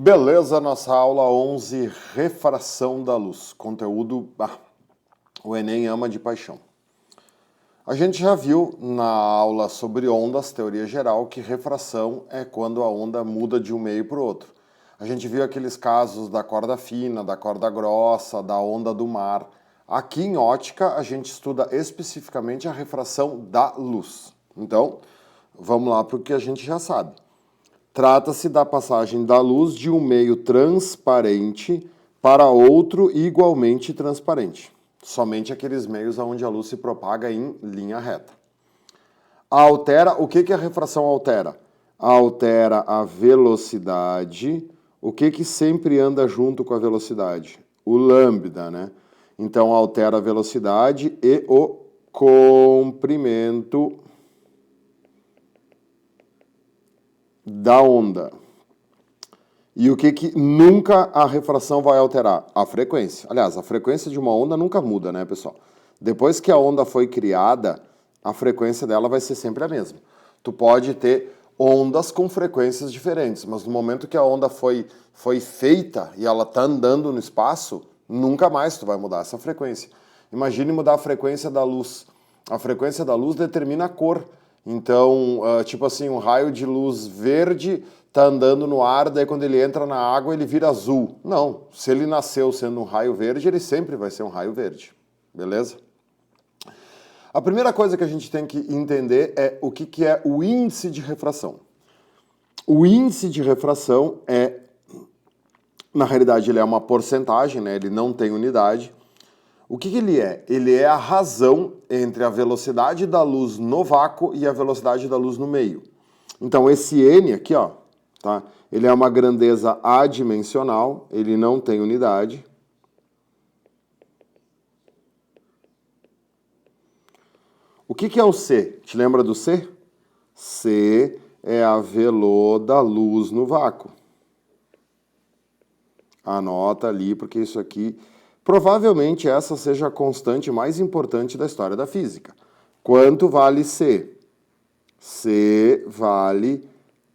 Beleza, nossa aula 11, refração da luz. Conteúdo, o Enem ama de paixão. A gente já viu na aula sobre ondas, teoria geral, que refração é quando a onda muda de um meio para o outro. A gente viu aqueles casos da corda fina, da corda grossa, da onda do mar. Aqui em ótica, a gente estuda especificamente a refração da luz. Então, vamos lá para o que a gente já sabe. Trata-se da passagem da luz de um meio transparente para outro igualmente transparente. Somente aqueles meios onde a luz se propaga em linha reta. O que a refração altera? Altera a velocidade. O que sempre anda junto com a velocidade? O lambda, né? Então, altera a velocidade e o comprimento da onda. E o que nunca a refração vai alterar? A frequência. Aliás, a frequência de uma onda nunca muda, né, pessoal? Depois que a onda foi criada, a frequência dela vai ser sempre a mesma. Tu pode ter ondas com frequências diferentes, mas no momento que a onda foi feita e ela está andando no espaço, nunca mais tu vai mudar essa frequência. Imagine mudar a frequência da luz. A frequência da luz determina a cor. Então, tipo assim, um raio de luz verde está andando no ar, daí quando ele entra na água ele vira azul. Não, se ele nasceu sendo um raio verde, ele sempre vai ser um raio verde. Beleza? A primeira coisa que a gente tem que entender é o que é o índice de refração. O índice de refração na realidade, ele é uma porcentagem, né? Ele não tem unidade. O que ele é? Ele é a razão entre a velocidade da luz no vácuo e a velocidade da luz no meio. Então, esse N aqui, ó, tá? Ele é uma grandeza adimensional, ele não tem unidade. O que é o C? Te lembra do C? C é a velô da luz no vácuo. Anota ali, porque isso aqui... Provavelmente essa seja a constante mais importante da história da física. Quanto vale C? C vale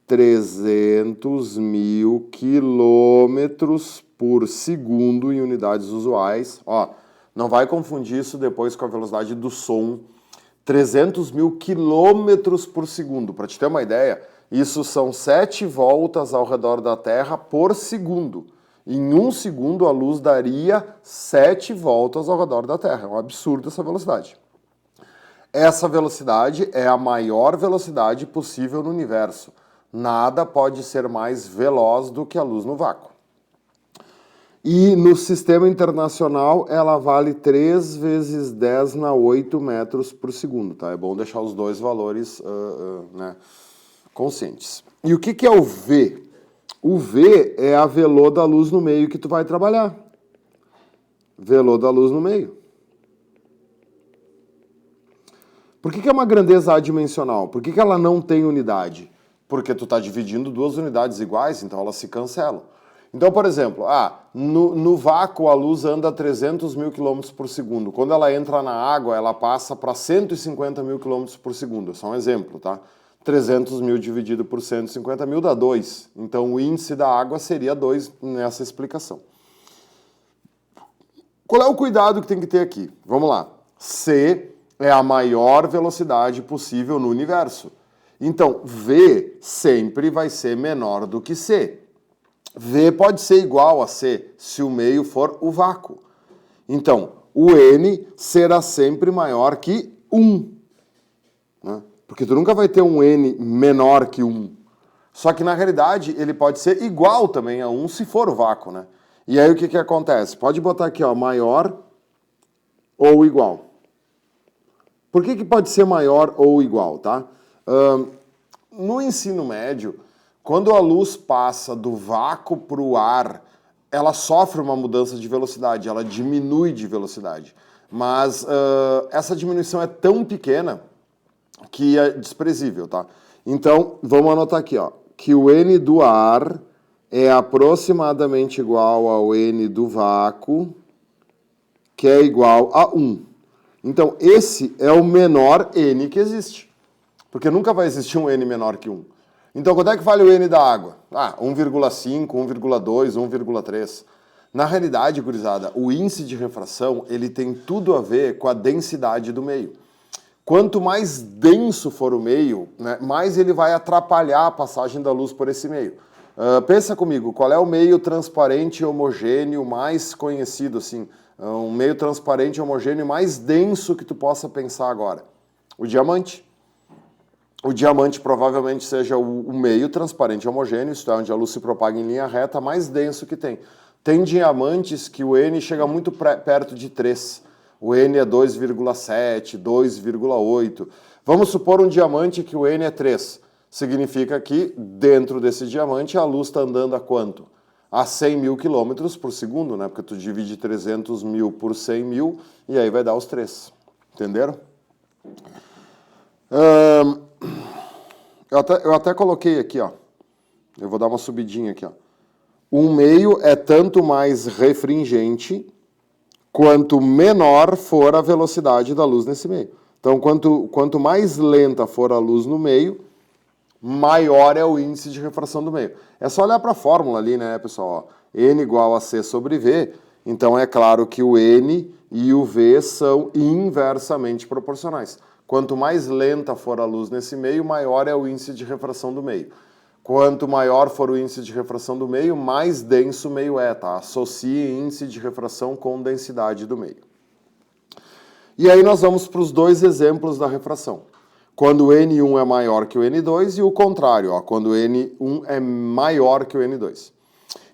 300.000 quilômetros por segundo em unidades usuais. Ó, não vai confundir isso depois com a velocidade do som. 300.000 quilômetros por segundo. Para te ter uma ideia, isso são 7 voltas ao redor da Terra por segundo. Em 1 segundo, a luz daria 7 voltas ao redor da Terra. É um absurdo essa velocidade. Essa velocidade é a maior velocidade possível no universo. Nada pode ser mais veloz do que a luz no vácuo. E no sistema internacional, ela vale 3 vezes 10 na 8 metros por segundo. Tá? É bom deixar os dois valores conscientes. E o que é o V? O V é a velô da luz no meio que tu vai trabalhar. Velô da luz no meio. Por que é uma grandeza adimensional? Por que ela não tem unidade? Porque tu está dividindo duas unidades iguais, então elas se cancelam. Então, por exemplo, no vácuo a luz anda a 300.000 km por segundo. Quando ela entra na água, ela passa para 150.000 km por segundo. É só um exemplo, tá? 300.000 dividido por 150.000 dá 2. Então, o índice da água seria 2 nessa explicação. Qual é o cuidado que tem que ter aqui? Vamos lá. C é a maior velocidade possível no universo. Então, V sempre vai ser menor do que C. V pode ser igual a C se o meio for o vácuo. Então, o N será sempre maior que 1. Né? Porque tu nunca vai ter um N menor que 1. Só que, na realidade, ele pode ser igual também a 1 se for o vácuo, né? E aí, o que acontece? Pode botar aqui, ó, maior ou igual. Por que pode ser maior ou igual, tá? No ensino médio, quando a luz passa do vácuo para o ar, ela sofre uma mudança de velocidade, ela diminui de velocidade. Mas essa diminuição é tão pequena que é desprezível, tá? Então, vamos anotar aqui, ó, que o N do ar é aproximadamente igual ao N do vácuo, que é igual a 1. Então, esse é o menor N que existe. Porque nunca vai existir um N menor que 1. Então, quanto é que vale o N da água? 1,5, 1,2, 1,3. Na realidade, gurizada, o índice de refração, ele tem tudo a ver com a densidade do meio. Quanto mais denso for o meio, né, mais ele vai atrapalhar a passagem da luz por esse meio. Pensa comigo, qual é o meio transparente e homogêneo mais conhecido, assim? Um meio transparente e homogêneo mais denso que tu possa pensar agora? O diamante. O diamante provavelmente seja o meio transparente e homogêneo, isto é, onde a luz se propaga em linha reta, mais denso que tem. Tem diamantes que o N chega muito perto de 3. O N é 2,7, 2,8. Vamos supor um diamante que o N é 3. Significa que dentro desse diamante a luz está andando a quanto? A 100 mil quilômetros por segundo, né? Porque tu divide 300 mil por 100 mil e aí vai dar os 3. Entenderam? Eu até coloquei aqui, ó. Eu vou dar uma subidinha aqui, ó. Um meio é tanto mais refringente quanto menor for a velocidade da luz nesse meio. Então, quanto mais lenta for a luz no meio, maior é o índice de refração do meio. É só olhar para a fórmula ali, né, pessoal? N igual a C sobre V. Então, é claro que o N e o V são inversamente proporcionais. Quanto mais lenta for a luz nesse meio, maior é o índice de refração do meio. Quanto maior for o índice de refração do meio, mais denso o meio é, tá? Associe índice de refração com densidade do meio. E aí nós vamos para os dois exemplos da refração. Quando o N1 é maior que o N2 e o contrário, ó, quando o N1 é maior que o N2.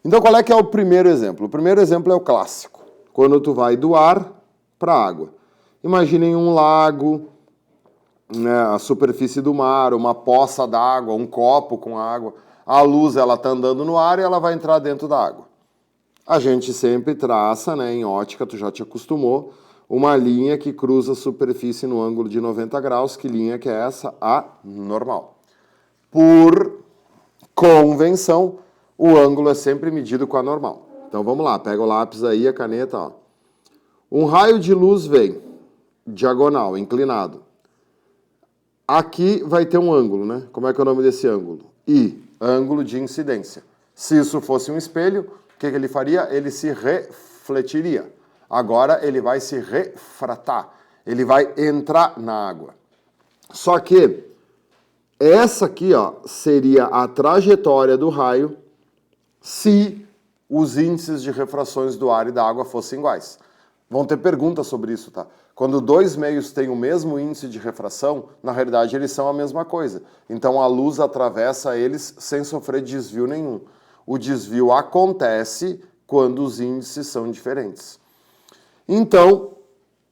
Então qual é que é o primeiro exemplo? O primeiro exemplo é o clássico. Quando tu vai do ar para a água. Imaginem um lago, né, a superfície do mar, uma poça d'água, um copo com água. A luz ela está andando no ar e ela vai entrar dentro da água. A gente sempre traça, né, em ótica, tu já te acostumou, uma linha que cruza a superfície no ângulo de 90 graus. Que linha que é essa? A normal. Por convenção, o ângulo é sempre medido com a normal. Então vamos lá, pega o lápis aí, a caneta, ó. Um raio de luz vem, diagonal, inclinado. Aqui vai ter um ângulo, né? Como é que é o nome desse ângulo? I, ângulo de incidência. Se isso fosse um espelho, o que ele faria? Ele se refletiria. Agora ele vai se refratar. Ele vai entrar na água. Só que essa aqui, ó, seria a trajetória do raio se os índices de refrações do ar e da água fossem iguais. Vão ter perguntas sobre isso, tá? Quando dois meios têm o mesmo índice de refração, na realidade eles são a mesma coisa. Então a luz atravessa eles sem sofrer desvio nenhum. O desvio acontece quando os índices são diferentes. Então,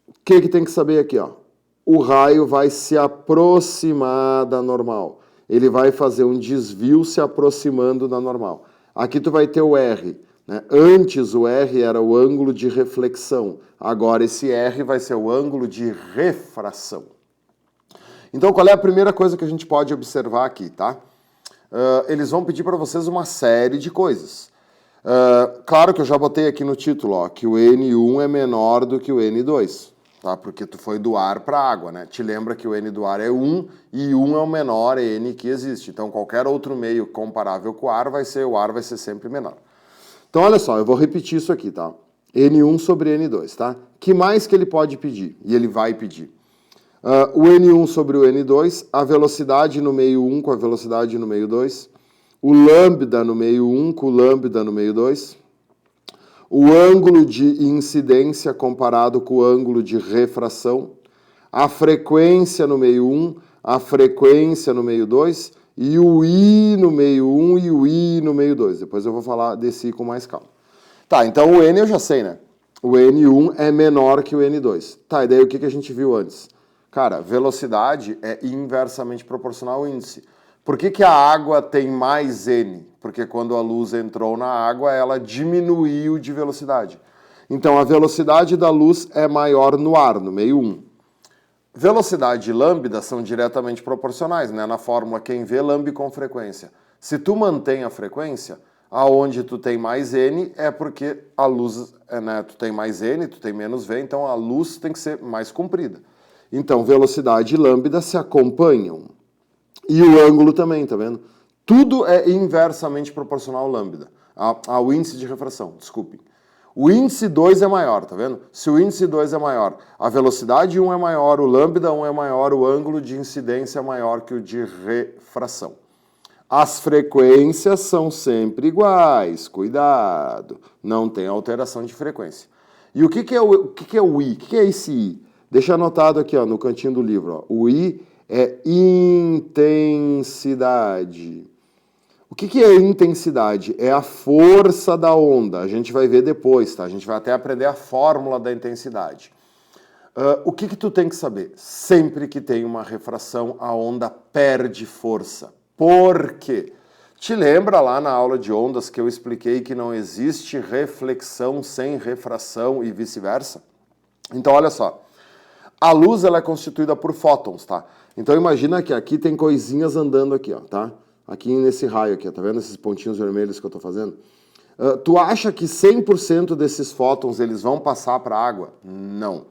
o que tem que saber aqui, ó? O raio vai se aproximar da normal. Ele vai fazer um desvio se aproximando da normal. Aqui tu vai ter o R, né? Antes o R era o ângulo de reflexão. Agora esse R vai ser o ângulo de refração. Então qual é a primeira coisa que a gente pode observar aqui, tá? Eles vão pedir para vocês uma série de coisas. Claro que eu já botei aqui no título, ó, que o N1 é menor do que o N2, tá? Porque tu foi do ar para a água, né? Te lembra que o N do ar é 1 e 1 é o menor N que existe. Então qualquer outro meio comparável com o ar vai ser sempre menor. Então olha só, eu vou repetir isso aqui, tá? N1 sobre N2, tá? Que mais que ele pode pedir? E ele vai pedir. O N1 sobre o N2, a velocidade no meio 1 com a velocidade no meio 2, o lambda no meio 1 com o lambda no meio 2, o ângulo de incidência comparado com o ângulo de refração, a frequência no meio 1, a frequência no meio 2 e o I no meio 1 e o I no meio 2. Depois eu vou falar desse I com mais calma. Tá, então o N eu já sei, né? O N1 é menor que o N2. Tá, e daí o que a gente viu antes? Cara, velocidade é inversamente proporcional ao índice. Por que a água tem mais N? Porque quando a luz entrou na água, ela diminuiu de velocidade. Então a velocidade da luz é maior no ar, no meio 1. Velocidade e lambda são diretamente proporcionais, né? Na fórmula quem vê, lambe com frequência. Se tu mantém a frequência, aonde tu tem mais N é porque a luz, né? Tu tem mais N, tu tem menos V, então a luz tem que ser mais comprida. Então velocidade e lambda se acompanham. E o ângulo também, tá vendo? Tudo é inversamente proporcional ao lambda, ao índice de refração, desculpem. O índice 2 é maior, tá vendo? Se o índice 2 é maior, a velocidade 1 é maior, o lambda 1 é maior, o ângulo de incidência é maior que o de refração. As frequências são sempre iguais, cuidado, não tem alteração de frequência. E o que é o I? O que é esse I? Deixa anotado aqui, ó, no cantinho do livro. Ó. O I é intensidade. O que é intensidade? É a força da onda. A gente vai ver depois, tá? A gente vai até aprender a fórmula da intensidade. O que tu tem que saber? Sempre que tem uma refração, a onda perde força. Por quê? Te lembra lá na aula de ondas que eu expliquei que não existe reflexão sem refração e vice-versa? Então, olha só. A luz ela é constituída por fótons, tá? Então, imagina que aqui tem coisinhas andando aqui, ó, tá? Aqui nesse raio aqui, ó, tá vendo esses pontinhos vermelhos que eu tô fazendo? Tu acha que 100% desses fótons eles vão passar para a água? Não.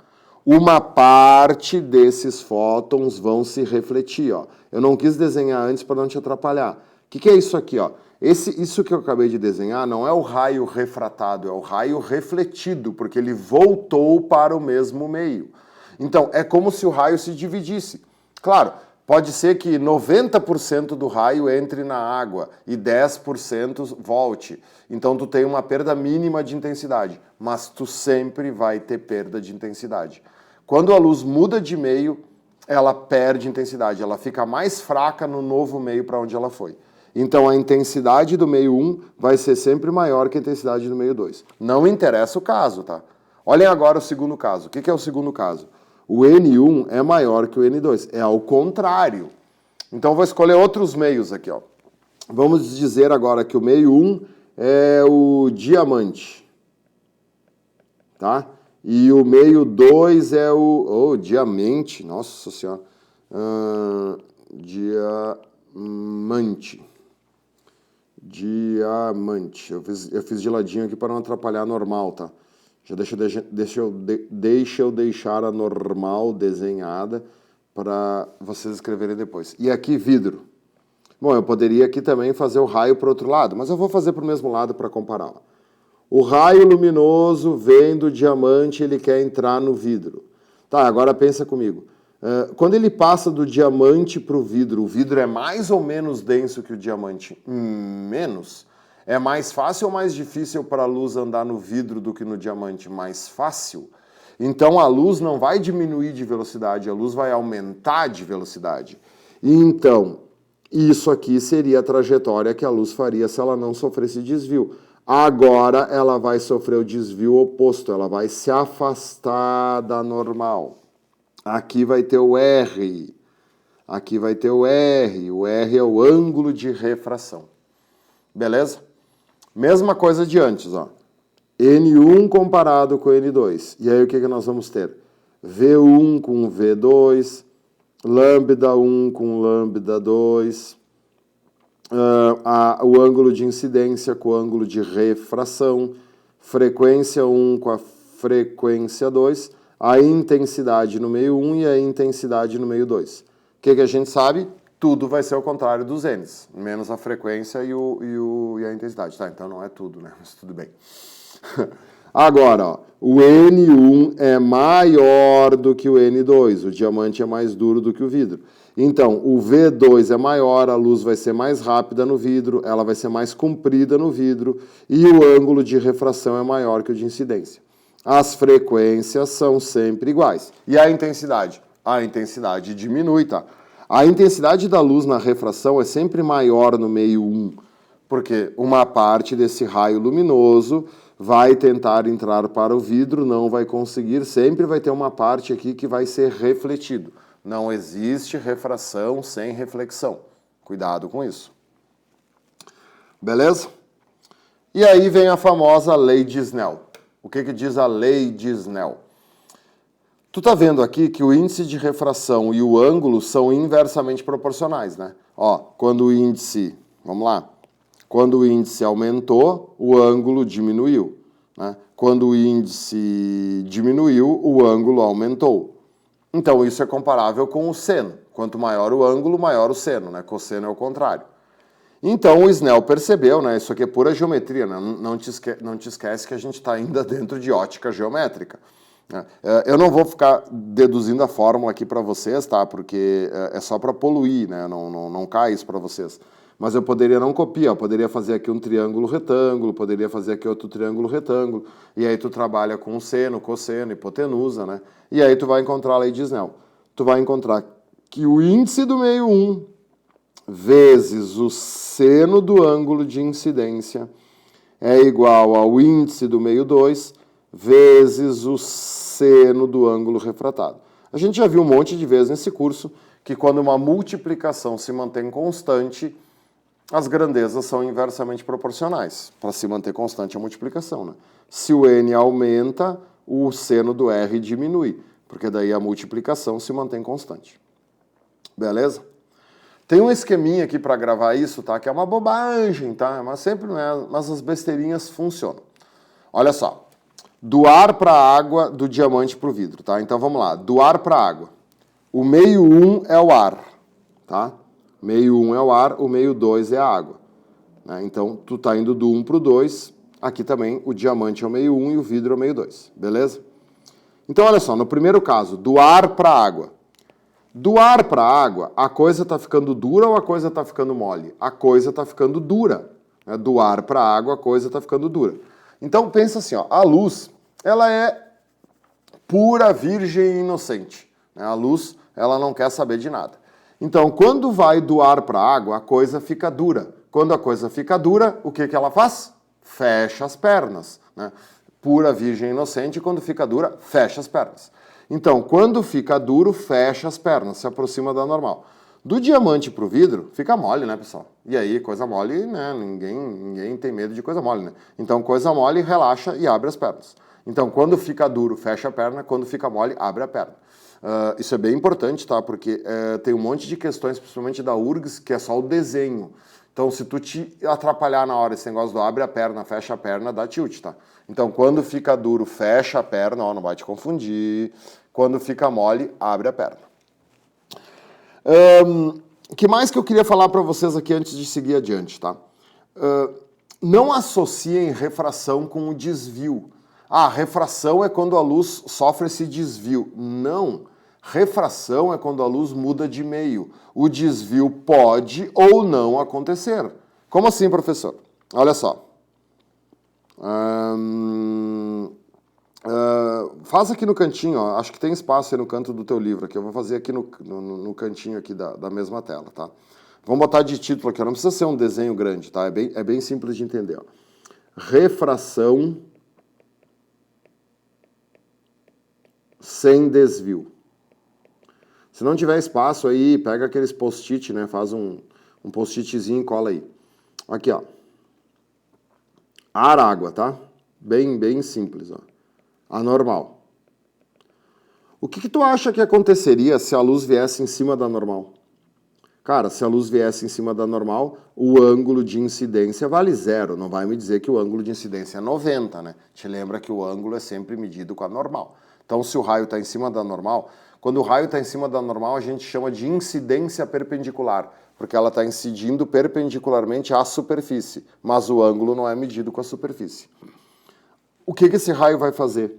Uma parte desses fótons vão se refletir, ó. Eu não quis desenhar antes para não te atrapalhar. O que é isso aqui, ó? Isso que eu acabei de desenhar não é o raio refratado, é o raio refletido, porque ele voltou para o mesmo meio. Então, é como se o raio se dividisse. Claro, pode ser que 90% do raio entre na água e 10% volte. Então, tu tem uma perda mínima de intensidade, mas tu sempre vai ter perda de intensidade. Quando a luz muda de meio, ela perde intensidade, ela fica mais fraca no novo meio para onde ela foi. Então, a intensidade do meio 1 vai ser sempre maior que a intensidade do meio 2. Não interessa o caso, tá? Olhem agora o segundo caso. O que é o segundo caso? O N1 é maior que o N2. É ao contrário. Então, vou escolher outros meios aqui, ó. Vamos dizer agora que o meio 1 é o diamante. Tá? E o meio 2 é o diamante. Nossa Senhora. Diamante. Diamante. Eu fiz de ladinho aqui para não atrapalhar normal, tá? Já deixa eu deixar a normal desenhada para vocês escreverem depois. E aqui vidro. Bom, eu poderia aqui também fazer o raio para o outro lado, mas eu vou fazer para o mesmo lado para comparar. O raio luminoso vem do diamante, ele quer entrar no vidro. Tá, agora pensa comigo. Quando ele passa do diamante para o vidro é mais ou menos denso que o diamante? Menos. É mais fácil ou mais difícil para a luz andar no vidro do que no diamante? Mais fácil. Então a luz não vai diminuir de velocidade, a luz vai aumentar de velocidade. Então, isso aqui seria a trajetória que a luz faria se ela não sofresse desvio. Agora ela vai sofrer o desvio oposto, ela vai se afastar da normal. Aqui vai ter o R, aqui vai ter o R é o ângulo de refração. Beleza? Mesma coisa de antes, ó. N1 comparado com N2. E aí o que nós vamos ter? V1 com V2, lambda 1 com lambda 2, o ângulo de incidência com o ângulo de refração, frequência 1 com a frequência 2, a intensidade no meio 1 e a intensidade no meio 2. O que a gente sabe? Tudo vai ser ao contrário dos N's, menos a frequência e a intensidade. Tá, então não é tudo, né? Mas tudo bem. Agora, ó, o N1 é maior do que o N2, o diamante é mais duro do que o vidro. Então, o V2 é maior, a luz vai ser mais rápida no vidro, ela vai ser mais comprida no vidro e o ângulo de refração é maior que o de incidência. As frequências são sempre iguais. E a intensidade? A intensidade diminui, tá? A intensidade da luz na refração é sempre maior no meio 1, porque uma parte desse raio luminoso vai tentar entrar para o vidro, não vai conseguir, sempre vai ter uma parte aqui que vai ser refletido. Não existe refração sem reflexão. Cuidado com isso. Beleza? E aí vem a famosa lei de Snell. O que diz a lei de Snell? Tu tá vendo aqui que o índice de refração e o ângulo são inversamente proporcionais, né? Ó, quando o índice, vamos lá, quando o índice aumentou, o ângulo diminuiu, né? Quando o índice diminuiu, o ângulo aumentou. Então isso é comparável com o seno. Quanto maior o ângulo, maior o seno, né? Cosseno é o contrário. Então o Snell percebeu, né? Isso aqui é pura geometria, né? Não te esquece que a gente está ainda dentro de ótica geométrica. Eu não vou ficar deduzindo a fórmula aqui para vocês, tá? Porque é só para poluir, né? Não cai isso para vocês. Mas eu poderia não copiar, eu poderia fazer aqui um triângulo retângulo, poderia fazer aqui outro triângulo retângulo, e aí tu trabalha com seno, cosseno, hipotenusa, né? E aí tu vai encontrar a lei de Snell. Tu vai encontrar que o índice do meio 1 vezes o seno do ângulo de incidência é igual ao índice do meio 2 vezes o seno do ângulo refratado. A gente já viu um monte de vezes nesse curso que quando uma multiplicação se mantém constante, as grandezas são inversamente proporcionais, para se manter constante a multiplicação, né? Se o n aumenta, o seno do r diminui, porque daí a multiplicação se mantém constante. Beleza? Tem um esqueminha aqui para gravar isso, tá? Que é uma bobagem, tá? Mas sempre não é, mas as besteirinhas funcionam. Olha só. Do ar para a água, do diamante para o vidro, tá? Então vamos lá. Do ar para a água. O meio 1 é o ar, tá? Meio 1 é o ar, o meio 2 é a água. Né? Então, tu tá indo do 1 para o 2, aqui também o diamante é o meio 1 e o vidro é o meio 2, beleza? Então, olha só, no primeiro caso, do ar para a água. Do ar para a água, a coisa tá ficando dura ou a coisa tá ficando mole? A coisa tá ficando dura. Né? Do ar para a água, a coisa tá ficando dura. Então, pensa assim, ó, a luz, ela é pura, virgem e inocente. Né? A luz, ela não quer saber de nada. Então, quando vai do ar para a água, a coisa fica dura. Quando a coisa fica dura, o que ela faz? Fecha as pernas. Né? Pura, virgem, inocente, quando fica dura, fecha as pernas. Então, quando fica duro, fecha as pernas, se aproxima da normal. Do diamante para o vidro, fica mole, né, pessoal? E aí, coisa mole, né? Ninguém tem medo de coisa mole, né? Então, coisa mole, relaxa e abre as pernas. Então, quando fica duro, fecha a perna. Quando fica mole, abre a perna. Isso é bem importante, tá? Porque tem um monte de questões, principalmente da URGS, que é só o desenho. Então, se tu te atrapalhar na hora esse negócio do abre a perna, fecha a perna, dá tilt, tá? Então, quando fica duro, fecha a perna, ó, não vai te confundir. Quando fica mole, abre a perna. O que mais que eu queria falar para vocês aqui antes de seguir adiante, tá? Não associem refração com o desvio. Ah, refração é quando a luz sofre esse desvio. Não. Refração é quando a luz muda de meio. O desvio pode ou não acontecer. Como assim, professor? Olha só. Faz aqui no cantinho, ó. Acho que tem espaço aí no canto do teu livro aqui. Eu vou fazer aqui no cantinho aqui da mesma tela, tá? Vamos botar de título aqui, ó. Não precisa ser um desenho grande, tá? É bem simples de entender, ó. Refração sem desvio. Se não tiver espaço aí, pega aqueles post-it, né? Faz um post-itzinho e cola aí. Aqui, ó. Ar, água, tá? Bem simples, ó. Anormal. O que tu acha que aconteceria se a luz viesse em cima da normal? Cara, se a luz viesse em cima da normal, o ângulo de incidência vale 0. Não vai me dizer que o ângulo de incidência é 90, né? Te lembra que o ângulo é sempre medido com a normal. Então, se o raio está em cima da normal, quando o raio está em cima da normal, a gente chama de incidência perpendicular, porque ela está incidindo perpendicularmente à superfície, mas o ângulo não é medido com a superfície. O que esse raio vai fazer?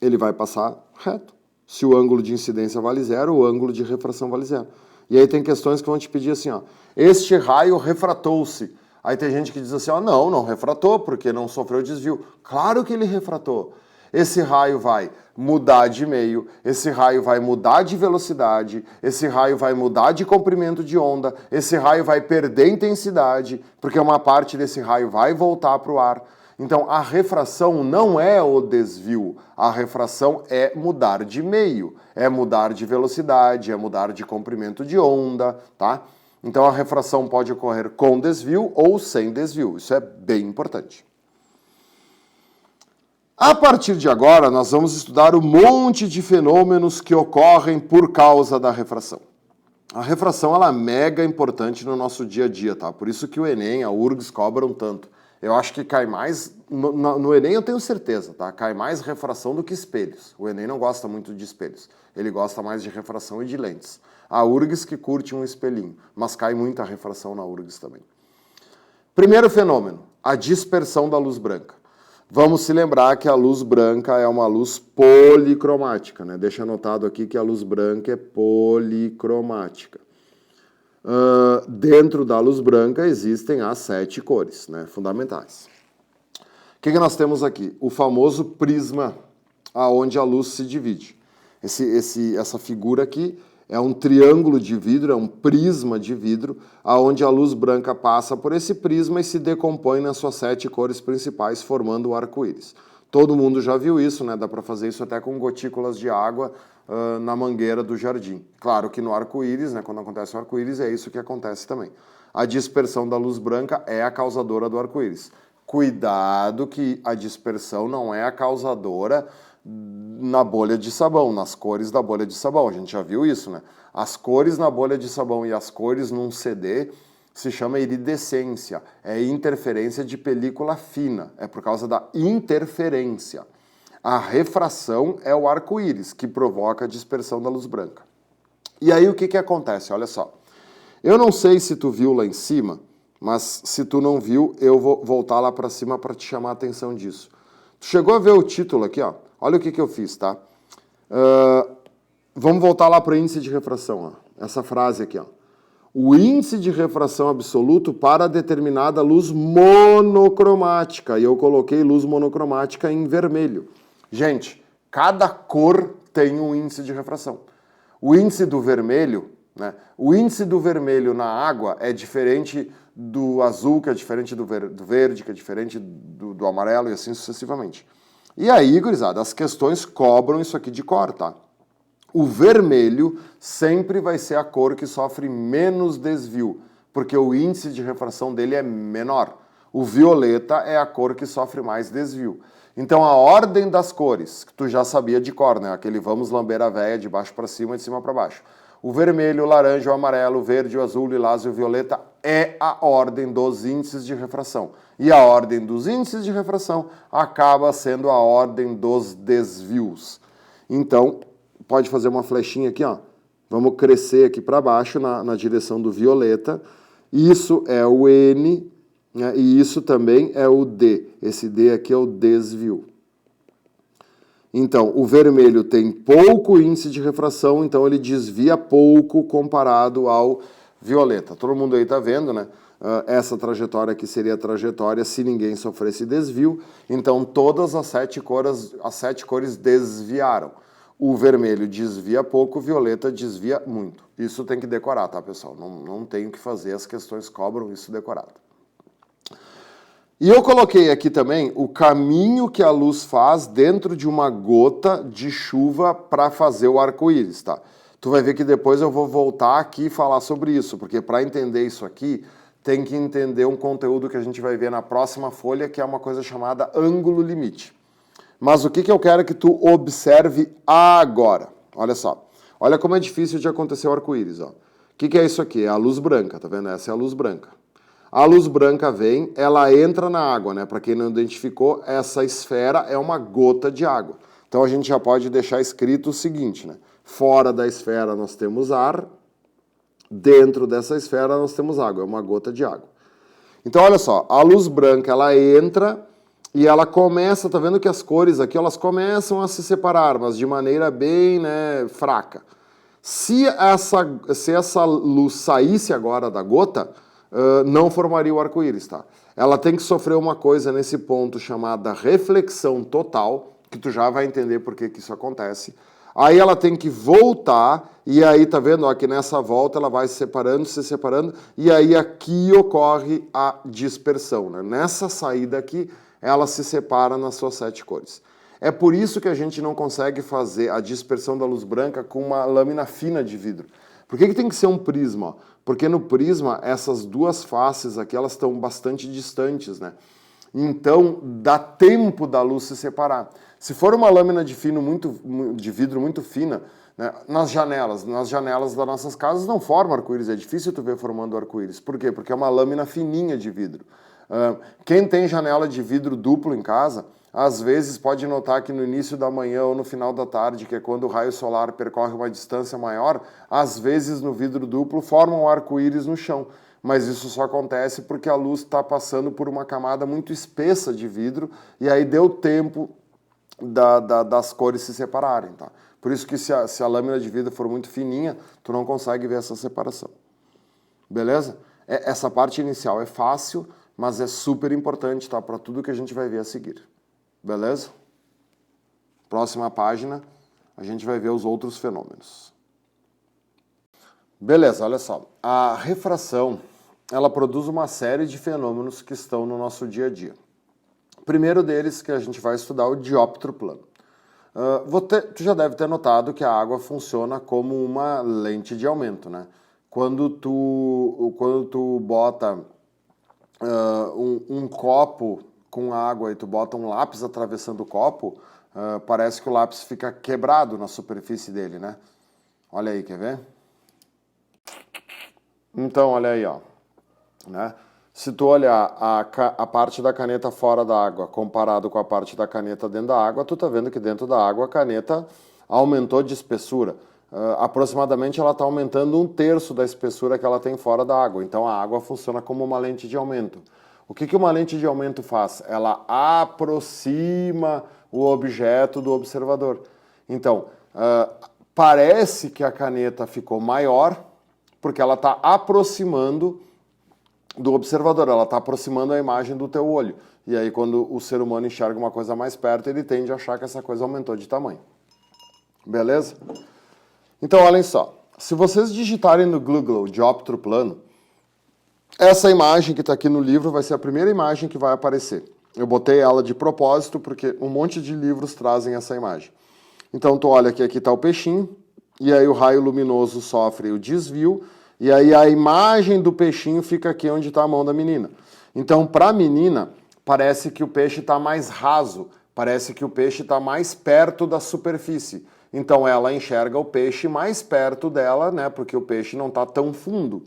Ele vai passar reto. Se o ângulo de incidência vale 0, o ângulo de refração vale 0. E aí tem questões que vão te pedir assim, ó, este raio refratou-se. Aí tem gente que diz assim, ó, não refratou, porque não sofreu desvio. Claro que ele refratou. Esse raio vai mudar de meio, esse raio vai mudar de velocidade, esse raio vai mudar de comprimento de onda, esse raio vai perder intensidade, porque uma parte desse raio vai voltar para o ar. Então, a refração não é o desvio, a refração é mudar de meio, é mudar de velocidade, é mudar de comprimento de onda, tá? Então, a refração pode ocorrer com desvio ou sem desvio, isso é bem importante. A partir de agora, nós vamos estudar um monte de fenômenos que ocorrem por causa da refração. A refração, ela é mega importante no nosso dia a dia, tá? Por isso que o Enem, a URGS cobram tanto. Eu acho que cai mais, no Enem eu tenho certeza, tá? Cai mais refração do que espelhos. O Enem não gosta muito de espelhos, ele gosta mais de refração e de lentes. A URGS que curte um espelhinho, mas cai muita refração na URGS também. Primeiro fenômeno, a dispersão da luz branca. Vamos se lembrar que a luz branca é uma luz policromática, né? Deixa anotado aqui que a luz branca é policromática. Dentro da luz branca existem as 7 cores, né, fundamentais. O que nós temos aqui? O famoso prisma, aonde a luz se divide. Essa figura aqui é um triângulo de vidro, é um prisma de vidro, aonde a luz branca passa por esse prisma e se decompõe nas suas 7 cores principais, formando o arco-íris. Todo mundo já viu isso, né? Dá para fazer isso até com gotículas de água na mangueira do jardim. Claro que no arco-íris, né, quando acontece o arco-íris, é isso que acontece também. A dispersão da luz branca é a causadora do arco-íris. Cuidado que a dispersão não é a causadora na bolha de sabão, nas cores da bolha de sabão. A gente já viu isso, né? As cores na bolha de sabão e as cores num CD se chama iridescência, é interferência de película fina, é por causa da interferência. A refração é o arco-íris, que provoca a dispersão da luz branca. E aí o que acontece? Olha só, eu não sei se tu viu lá em cima, mas se tu não viu, eu vou voltar lá para cima para te chamar a atenção disso. Tu chegou a ver o título aqui, ó? Olha o que eu fiz, tá? Vamos voltar lá para o índice de refração, ó. Essa frase aqui, ó. O índice de refração absoluto para determinada luz monocromática. E eu coloquei luz monocromática em vermelho. Gente, cada cor tem um índice de refração. O índice do vermelho, né? O índice do vermelho na água é diferente do azul, que é diferente do verde, que é diferente do amarelo e assim sucessivamente. E aí, gurizada, as questões cobram isso aqui de cor, tá? O vermelho sempre vai ser a cor que sofre menos desvio, porque o índice de refração dele é menor. O violeta é a cor que sofre mais desvio. Então a ordem das cores, que tu já sabia de cor, né? Aquele vamos lamber a véia de baixo para cima e de cima para baixo. O vermelho, o laranja, o amarelo, o verde, o azul, o lilás e o violeta é a ordem dos índices de refração. E a ordem dos índices de refração acaba sendo a ordem dos desvios. Então, pode fazer uma flechinha aqui, ó. Vamos crescer aqui para baixo na direção do violeta. Isso é o N, né? E isso também é o D. Esse D aqui é o desvio. Então, o vermelho tem pouco índice de refração, então ele desvia pouco comparado ao violeta. Todo mundo aí tá vendo, né? Essa trajetória aqui seria a trajetória se ninguém sofresse desvio. Então, todas as 7 cores desviaram. O vermelho desvia pouco, o violeta desvia muito. Isso tem que decorar, tá, pessoal? Não tem o que fazer, as questões cobram isso decorado. E eu coloquei aqui também o caminho que a luz faz dentro de uma gota de chuva para fazer o arco-íris, tá? Tu vai ver que depois eu vou voltar aqui e falar sobre isso, porque para entender isso aqui, tem que entender um conteúdo que a gente vai ver na próxima folha, que é uma coisa chamada ângulo limite. Mas o que eu quero que tu observe agora? Olha só. Olha como é difícil de acontecer o arco-íris, ó. O que é isso aqui? É a luz branca, tá vendo? Essa é a luz branca. A luz branca vem, ela entra na água, né? Para quem não identificou, essa esfera é uma gota de água. Então a gente já pode deixar escrito o seguinte, né? Fora da esfera nós temos ar, dentro dessa esfera nós temos água, é uma gota de água. Então olha só, a luz branca ela entra e ela começa, tá vendo que as cores aqui elas começam a se separar, mas de maneira bem, né, fraca. Se essa luz saísse agora da gota, não formaria o arco-íris, tá? Ela tem que sofrer uma coisa nesse ponto chamada reflexão total, que tu já vai entender por que isso acontece. Aí ela tem que voltar, e aí tá vendo, ó, que nessa volta ela vai se separando, e aí aqui ocorre a dispersão, né? Nessa saída aqui, ela se separa nas suas 7 cores. É por isso que a gente não consegue fazer a dispersão da luz branca com uma lâmina fina de vidro. Por que tem que ser um prisma? Porque no prisma, essas duas faces aqui, elas estão bastante distantes, né? Então, dá tempo da luz se separar. Se for uma lâmina de vidro muito fina, né, nas janelas das nossas casas não forma arco-íris, é difícil tu ver formando arco-íris. Por quê? Porque é uma lâmina fininha de vidro. Quem tem janela de vidro duplo em casa, às vezes pode notar que no início da manhã ou no final da tarde, que é quando o raio solar percorre uma distância maior, às vezes no vidro duplo forma um arco-íris no chão. mas isso só acontece porque a luz está passando por uma camada muito espessa de vidro e aí deu tempo das cores se separarem, tá? Por isso que se a lâmina de vidro for muito fininha, tu não consegue ver essa separação. Beleza? Essa parte inicial é fácil, mas é super importante, tá? Para tudo que a gente vai ver a seguir. Beleza? Próxima página, a gente vai ver os outros fenômenos. Beleza, olha só. A refração, ela produz uma série de fenômenos que estão no nosso dia a dia. O primeiro deles que a gente vai estudar é o dióptro plano. Tu já deve ter notado que a água funciona como uma lente de aumento, né? Quando tu bota um copo com água e tu bota um lápis atravessando o copo, parece que o lápis fica quebrado na superfície dele, né? Olha aí, quer ver? Então, olha aí, ó. Né? Se tu olhar a parte da caneta fora da água comparado com a parte da caneta dentro da água, tu tá vendo que dentro da água a caneta aumentou de espessura. Aproximadamente ela está aumentando 1/3 da espessura que ela tem fora da água. Então a água funciona como uma lente de aumento. O que uma lente de aumento faz? Ela aproxima o objeto do observador. Então, parece que a caneta ficou maior porque ela está aproximando do observador, ela está aproximando a imagem do teu olho. E aí, quando o ser humano enxerga uma coisa mais perto, ele tende a achar que essa coisa aumentou de tamanho. Beleza? Então, olhem só. Se vocês digitarem no Google dióptro plano, essa imagem que está aqui no livro vai ser a primeira imagem que vai aparecer. Eu botei ela de propósito porque um monte de livros trazem essa imagem. Então, tu olha que aqui está o peixinho, e aí o raio luminoso sofre o desvio, e aí a imagem do peixinho fica aqui onde está a mão da menina. Então, para a menina, parece que o peixe está mais raso, parece que o peixe está mais perto da superfície. Então, ela enxerga o peixe mais perto dela, né? Porque o peixe não está tão fundo.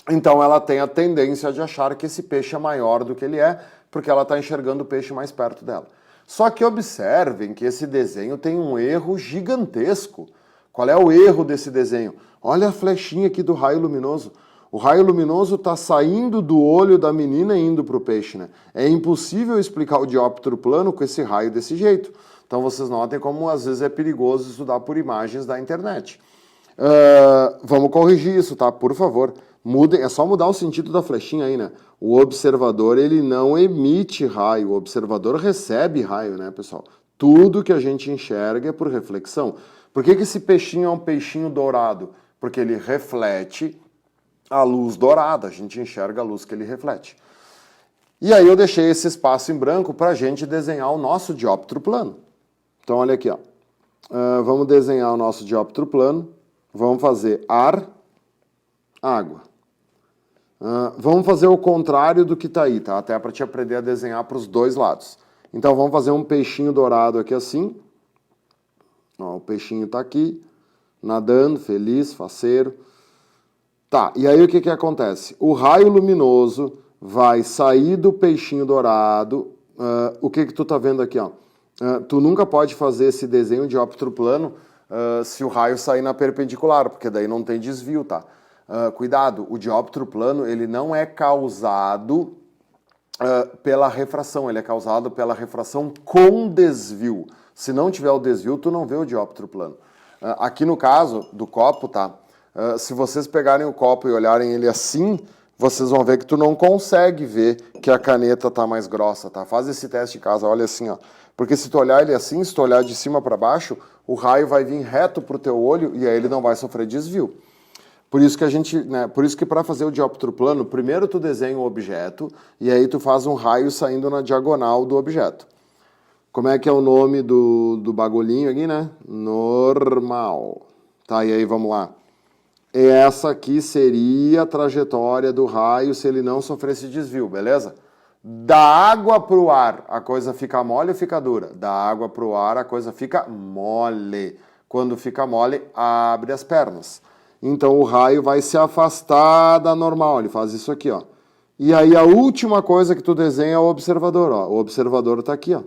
Então, ela tem a tendência de achar que esse peixe é maior do que ele é, porque ela está enxergando o peixe mais perto dela. Só que observem que esse desenho tem um erro gigantesco. Qual é o erro desse desenho? Olha a flechinha aqui do raio luminoso. O raio luminoso está saindo do olho da menina e indo para o peixe, né? É impossível explicar o dióptro plano com esse raio desse jeito. Então vocês notem como às vezes é perigoso estudar por imagens da internet. Vamos corrigir isso, tá? Por favor. Mudem, é só mudar o sentido da flechinha aí, né? O observador, ele não emite raio, o observador recebe raio, né, pessoal? Tudo que a gente enxerga é por reflexão. Por que esse peixinho é um peixinho dourado? Porque ele reflete a luz dourada, a gente enxerga a luz que ele reflete. E aí eu deixei esse espaço em branco para a gente desenhar o nosso dióptro plano. Então olha aqui, ó. Vamos desenhar o nosso dióptro plano. Vamos fazer ar, água. Vamos fazer o contrário do que está aí, tá? Até para te aprender a desenhar para os dois lados. Então vamos fazer um peixinho dourado aqui assim. Ó, o peixinho está aqui, nadando, feliz, faceiro. Tá, e aí o que acontece? O raio luminoso vai sair do peixinho dourado. O que tu tá vendo aqui, ó? Tu nunca pode fazer esse desenho de dióptro plano se o raio sair na perpendicular, porque daí não tem desvio, tá? Cuidado, o dióptro plano ele não é causado pela refração, ele é causado pela refração com desvio. Se não tiver o desvio, tu não vê o dióptro plano. Aqui no caso do copo, tá? Se vocês pegarem o copo e olharem ele assim, vocês vão ver que tu não consegue ver que a caneta tá mais grossa, tá? Faz esse teste em casa, olha assim, ó. Porque se tu olhar ele assim, se tu olhar de cima para baixo, o raio vai vir reto pro teu olho e aí ele não vai sofrer desvio. Por isso que por isso que para fazer o dióptro plano, primeiro tu desenha o objeto e aí tu faz um raio saindo na diagonal do objeto. Como é que é o nome do bagulhinho aqui, né? Normal. Tá, e aí vamos lá. Essa aqui seria a trajetória do raio se ele não sofresse desvio, beleza? Da água para o ar, a coisa fica mole ou fica dura? Da água para o ar, a coisa fica mole. Quando fica mole, abre as pernas. Então o raio vai se afastar da normal, ele faz isso aqui, ó. E aí a última coisa que tu desenha é o observador, ó. O observador está aqui, ó,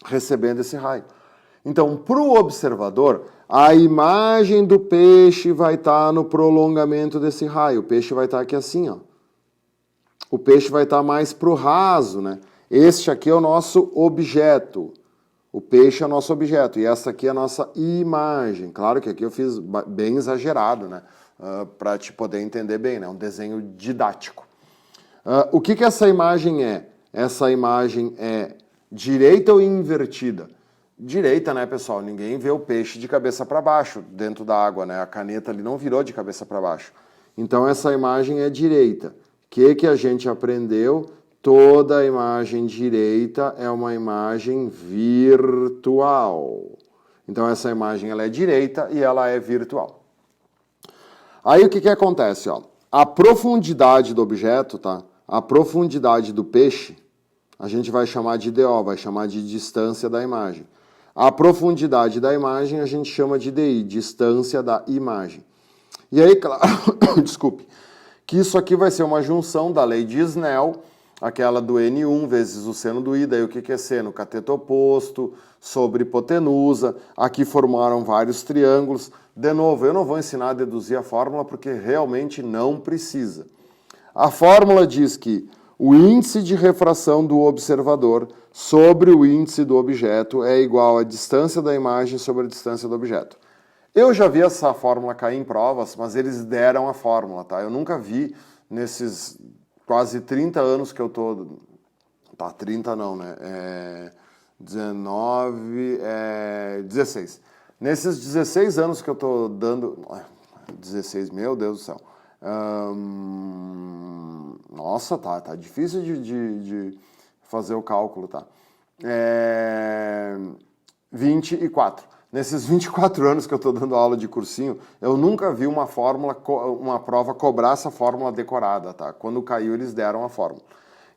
recebendo esse raio. Então, para o observador, a imagem do peixe vai estar no prolongamento desse raio. O peixe vai estar aqui assim, ó. O peixe vai estar mais para o raso, né? Este aqui é o nosso objeto. O peixe é o nosso objeto. E essa aqui é a nossa imagem. Claro que aqui eu fiz bem exagerado, né? Para te poder entender bem, né? Um desenho didático. O que essa imagem é? Essa imagem é direita ou invertida? Direita, né, pessoal? Ninguém vê o peixe de cabeça para baixo dentro da água, né? A caneta ali não virou de cabeça para baixo. Então essa imagem é direita. O que a gente aprendeu? Toda a imagem direita é uma imagem virtual. Então essa imagem ela é direita e ela é virtual. Aí o que acontece? Ó? A profundidade do objeto, tá? A profundidade do peixe, a gente vai chamar de DO, vai chamar de distância da imagem. A profundidade da imagem a gente chama de DI, distância da imagem. E aí, claro, desculpe, que isso aqui vai ser uma junção da lei de Snell, aquela do N1 vezes o seno do I, daí o que é seno? Cateto oposto, sobre hipotenusa, aqui formaram vários triângulos. De novo, eu não vou ensinar a deduzir a fórmula porque realmente não precisa. A fórmula diz que o índice de refração do observador sobre o índice do objeto é igual à distância da imagem sobre a distância do objeto. Eu já vi essa fórmula cair em provas, mas eles deram a fórmula, tá? Eu nunca vi nesses quase 30 anos que eu tô... Tá, 30 não, né? 16. Nesses 16 anos que eu tô dando... 16, meu Deus do céu. Nossa, tá difícil de fazer o cálculo, tá? 24. Nesses 24 anos que eu estou dando aula de cursinho, eu nunca vi uma prova cobrar essa fórmula decorada, tá? Quando caiu, eles deram a fórmula.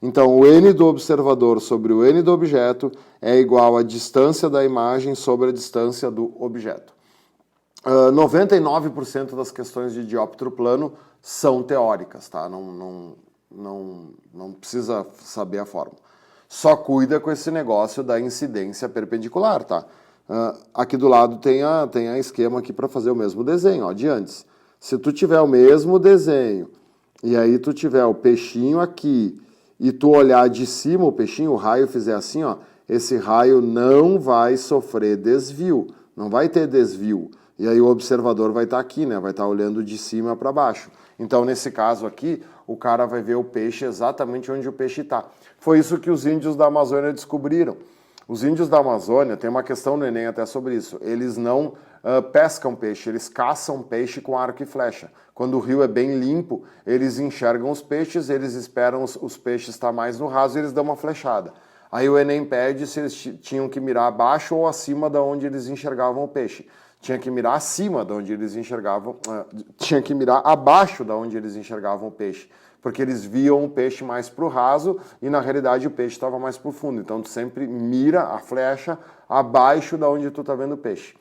Então, o N do observador sobre o N do objeto é igual à distância da imagem sobre a distância do objeto. 99% das questões de dióptro plano são teóricas, tá? Não precisa saber a fórmula. Só cuida com esse negócio da incidência perpendicular, tá? Aqui do lado tem a esquema aqui para fazer o mesmo desenho, ó, de antes. Se tu tiver o mesmo desenho e aí tu tiver o peixinho aqui e tu olhar de cima o peixinho, o raio fizer assim, ó, esse raio não vai sofrer desvio, não vai ter desvio. E aí o observador vai estar aqui, né? Vai estar olhando de cima para baixo. Então, nesse caso aqui, o cara vai ver o peixe exatamente onde o peixe está. Foi isso que os índios da Amazônia descobriram. Os índios da Amazônia, tem uma questão no Enem até sobre isso, eles não pescam peixe, eles caçam peixe com arco e flecha. Quando o rio é bem limpo, eles enxergam os peixes, eles esperam os peixes estar mais no raso e eles dão uma flechada. Aí o Enem pede se eles tinham que mirar abaixo ou acima de onde eles enxergavam o peixe. Tinha que mirar acima de onde eles enxergavam, tinha que mirar abaixo de onde eles enxergavam o peixe, porque eles viam o peixe mais para o raso e na realidade o peixe estava mais para o fundo. Então tu sempre mira a flecha abaixo de onde tu está vendo o peixe.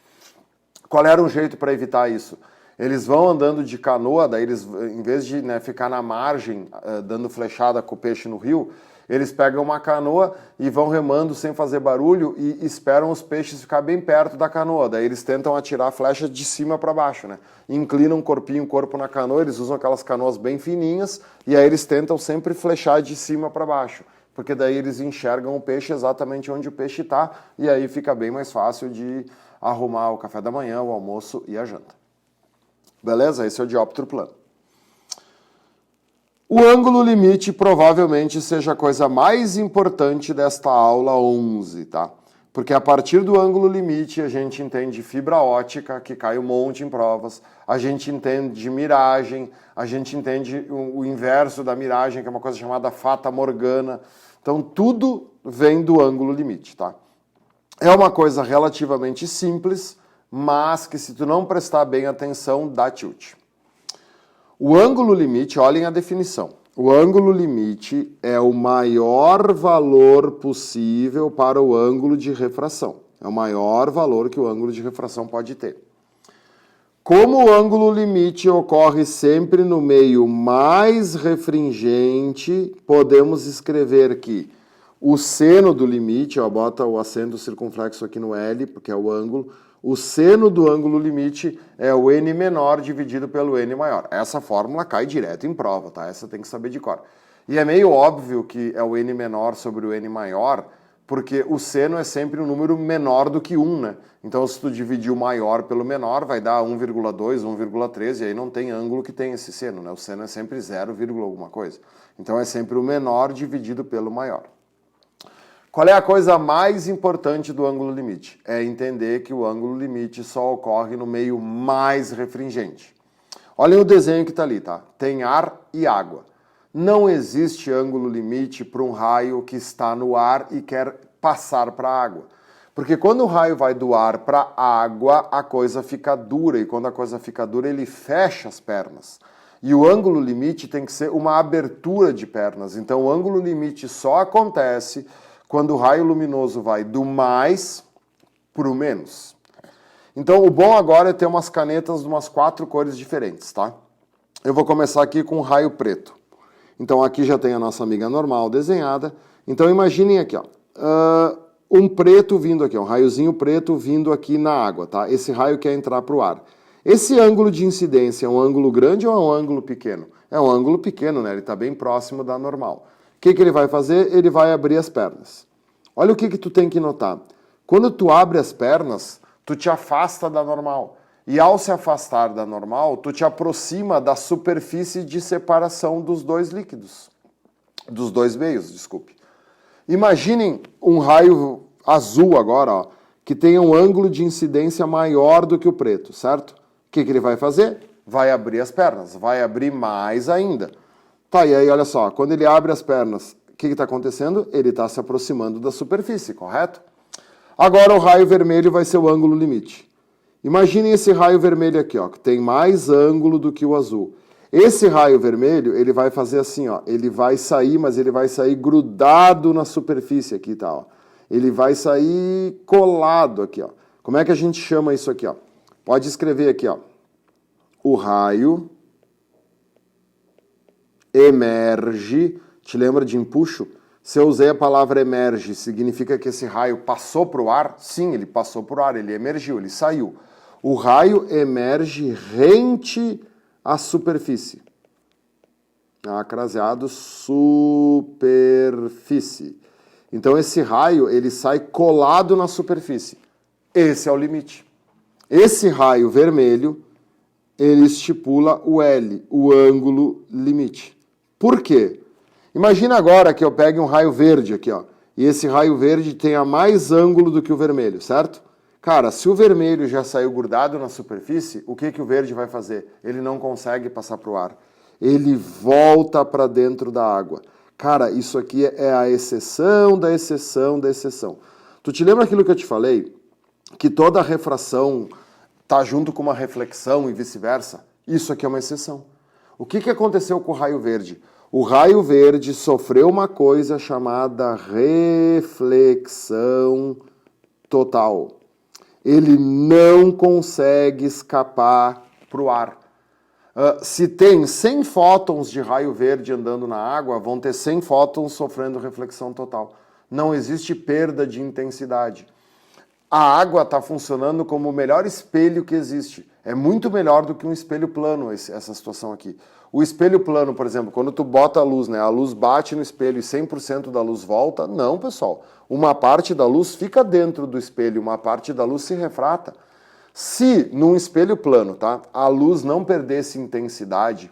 Qual era o jeito para evitar isso? Eles vão andando de canoa, daí eles, em vez de ficar na margem dando flechada com o peixe no rio, eles pegam uma canoa e vão remando sem fazer barulho e esperam os peixes ficar bem perto da canoa. Daí eles tentam atirar a flecha de cima para baixo, né? Inclinam o corpo na canoa, eles usam aquelas canoas bem fininhas e aí eles tentam sempre flechar de cima para baixo. Porque daí eles enxergam o peixe exatamente onde o peixe está e aí fica bem mais fácil de arrumar o café da manhã, o almoço e a janta. Beleza? Esse é o dióptro plano. O ângulo limite provavelmente seja a coisa mais importante desta aula 11, tá? Porque a partir do ângulo limite a gente entende fibra ótica, que cai um monte em provas, a gente entende miragem, a gente entende o inverso da miragem, que é uma coisa chamada fata morgana. Então tudo vem do ângulo limite, tá? É uma coisa relativamente simples, mas que se tu não prestar bem atenção, dá tilt. O ângulo limite, olhem a definição. O ângulo limite é o maior valor possível para o ângulo de refração. É o maior valor que o ângulo de refração pode ter. Como o ângulo limite ocorre sempre no meio mais refringente, podemos escrever que o seno do limite, ó, bota o acento circunflexo aqui no L, porque é o ângulo. O seno do ângulo limite é o n menor dividido pelo n maior. Essa fórmula cai direto em prova, tá? Essa tem que saber de cor. E é meio óbvio que é o n menor sobre o n maior, porque o seno é sempre um número menor do que 1, né? Então, se tu dividir o maior pelo menor, vai dar 1,2, 1,3, e aí não tem ângulo que tem esse seno, né? O seno é sempre 0, alguma coisa. Então, é sempre o menor dividido pelo maior. Qual é a coisa mais importante do ângulo limite? É entender que o ângulo limite só ocorre no meio mais refringente. Olhem o desenho que está ali, tá? Tem ar e água. Não existe ângulo limite para um raio que está no ar e quer passar para a água. Porque quando o raio vai do ar para a água, a coisa fica dura. E quando a coisa fica dura, ele fecha as pernas. E o ângulo limite tem que ser uma abertura de pernas. Então o ângulo limite só acontece quando o raio luminoso vai do mais para o menos. Então o bom agora é ter umas canetas de umas 4 cores diferentes, tá? Eu vou começar aqui com o raio preto. Então aqui já tem a nossa amiga normal desenhada. Então imaginem aqui, ó, um preto vindo aqui, um raiozinho preto vindo aqui na água, tá? Esse raio quer entrar para o ar. Esse ângulo de incidência é um ângulo grande ou é um ângulo pequeno? É um ângulo pequeno, né? Ele está bem próximo da normal. O que ele vai fazer? Ele vai abrir as pernas. Olha o que tu tem que notar. Quando tu abre as pernas, tu te afasta da normal. E ao se afastar da normal, tu te aproxima da superfície de separação dos dois líquidos. Dos dois meios, desculpe. Imaginem um raio azul agora, ó, que tenha um ângulo de incidência maior do que o preto, certo? O que ele vai fazer? Vai abrir as pernas, vai abrir mais ainda. Tá, e aí olha só, quando ele abre as pernas, o que está acontecendo? Ele está se aproximando da superfície, correto? Agora o raio vermelho vai ser o ângulo limite. Imaginem esse raio vermelho aqui, ó, que tem mais ângulo do que o azul. Esse raio vermelho, ele vai fazer assim, ó, ele vai sair, mas ele vai sair grudado na superfície aqui, tá, ó. Ele vai sair colado aqui, ó. Como é que a gente chama isso aqui, ó? Pode escrever aqui, ó. O raio emerge. Te lembra de empuxo? Se eu usei a palavra emerge, significa que esse raio passou para o ar? Sim, ele passou para o ar, ele emergiu, ele saiu. O raio emerge rente à superfície. Craseado, superfície. Então esse raio, ele sai colado na superfície. Esse é o limite. Esse raio vermelho, ele estipula o L, o ângulo limite. Por quê? Imagina agora que eu pegue um raio verde aqui, ó, e esse raio verde tenha mais ângulo do que o vermelho, certo? Cara, se o vermelho já saiu grudado na superfície, o que o verde vai fazer? Ele não consegue passar para o ar. Ele volta para dentro da água. Cara, isso aqui é a exceção da exceção da exceção. Tu te lembra aquilo que eu te falei? Que toda refração tá junto com uma reflexão e vice-versa? Isso aqui é uma exceção. O que aconteceu com o raio verde? O raio verde sofreu uma coisa chamada reflexão total. Ele não consegue escapar para o ar. Se tem 100 fótons de raio verde andando na água, vão ter 100 fótons sofrendo reflexão total. Não existe perda de intensidade. A água está funcionando como o melhor espelho que existe. É muito melhor do que um espelho plano, essa situação aqui. O espelho plano, por exemplo, quando tu bota a luz, né, a luz bate no espelho e 100% da luz volta, não, pessoal. Uma parte da luz fica dentro do espelho, uma parte da luz se refrata. Se, num espelho plano, tá, a luz não perdesse intensidade,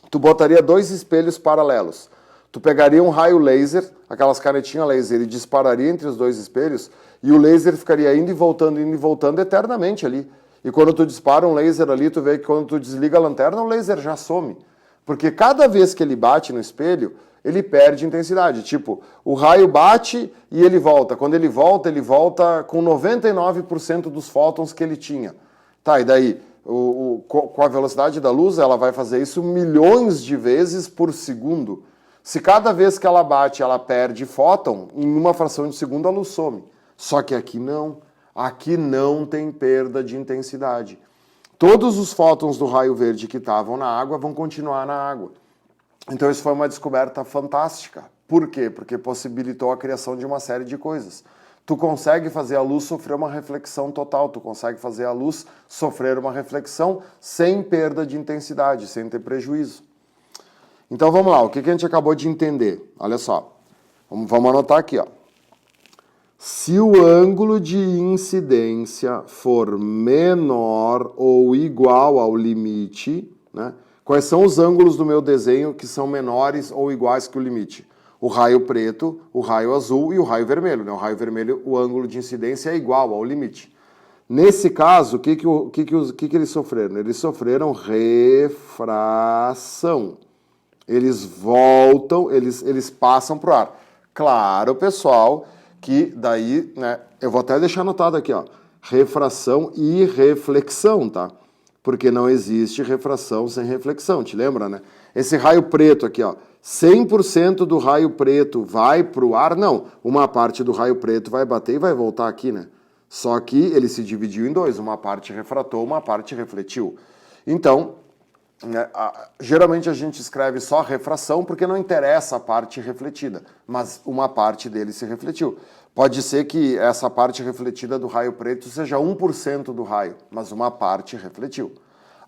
tu botaria 2 espelhos paralelos. Tu pegaria um raio laser, aquelas canetinhas laser, e dispararia entre os 2 espelhos, e o laser ficaria indo e voltando eternamente ali. E quando tu dispara um laser ali, tu vê que quando tu desliga a lanterna, o laser já some. Porque cada vez que ele bate no espelho, ele perde intensidade. Tipo, o raio bate e ele volta. Quando ele volta com 99% dos fótons que ele tinha. Tá, e daí? Com a velocidade da luz, ela vai fazer isso milhões de vezes por segundo. Se cada vez que ela bate, ela perde fóton, em uma fração de segundo a luz some. Só que aqui não. Aqui não tem perda de intensidade. Todos os fótons do raio verde que estavam na água vão continuar na água. Então isso foi uma descoberta fantástica. Por quê? Porque possibilitou a criação de uma série de coisas. Tu consegue fazer a luz sofrer uma reflexão total, tu consegue fazer a luz sofrer uma reflexão sem perda de intensidade, sem ter prejuízo. Então vamos lá, o que a gente acabou de entender? Olha só, vamos anotar aqui, ó. Se o ângulo de incidência for menor ou igual ao limite, né? Quais são os ângulos do meu desenho que são menores ou iguais que o limite? O raio preto, o raio azul e o raio vermelho, né? O raio vermelho, o ângulo de incidência é igual ao limite. Nesse caso, o que eles sofreram? Eles sofreram refração. Eles voltam, eles passam para o ar. Claro, pessoal, que daí, né, eu vou até deixar anotado aqui, ó, refração e reflexão, tá? Porque não existe refração sem reflexão, te lembra, né? Esse raio preto aqui, ó, 100% do raio preto vai para o ar? Não, uma parte do raio preto vai bater e vai voltar aqui, né? Só que ele se dividiu em dois, uma parte refratou, uma parte refletiu. Então, geralmente a gente escreve só refração porque não interessa a parte refletida, mas uma parte dele se refletiu. Pode ser que essa parte refletida do raio preto seja 1% do raio, mas uma parte refletiu.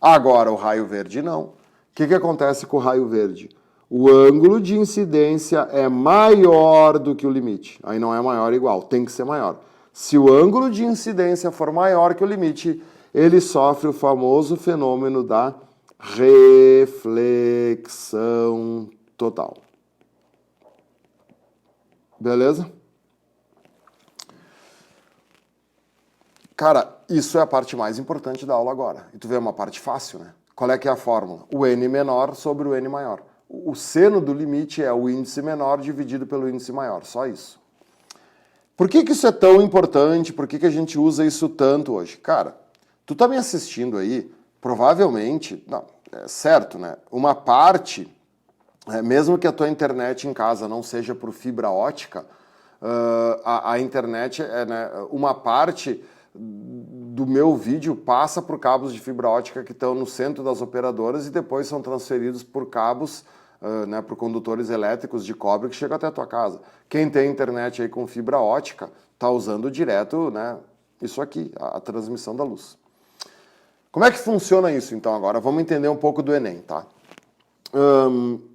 Agora, o raio verde não. O que acontece com o raio verde? O ângulo de incidência é maior do que o limite. Aí não é maior igual, tem que ser maior. Se o ângulo de incidência for maior que o limite, ele sofre o famoso fenômeno da reflexão total. Beleza? Cara, isso é a parte mais importante da aula agora. E tu vê uma parte fácil, né? Qual é que é a fórmula? O n menor sobre o n maior. O seno do limite é o índice menor dividido pelo índice maior, só isso. Por que isso é tão importante? Por que a gente usa isso tanto hoje? Cara, tu tá me assistindo aí, provavelmente, não, é certo, né? Uma parte, mesmo que a tua internet em casa não seja por fibra ótica, a internet, né, uma parte do meu vídeo passa por cabos de fibra ótica que estão no centro das operadoras e depois são transferidos por cabos, né, por condutores elétricos de cobre que chegam até a tua casa. Quem tem internet aí com fibra ótica está usando direto, né, isso aqui, a transmissão da luz. Como é que funciona isso, então, agora? Vamos entender um pouco do Enem, tá?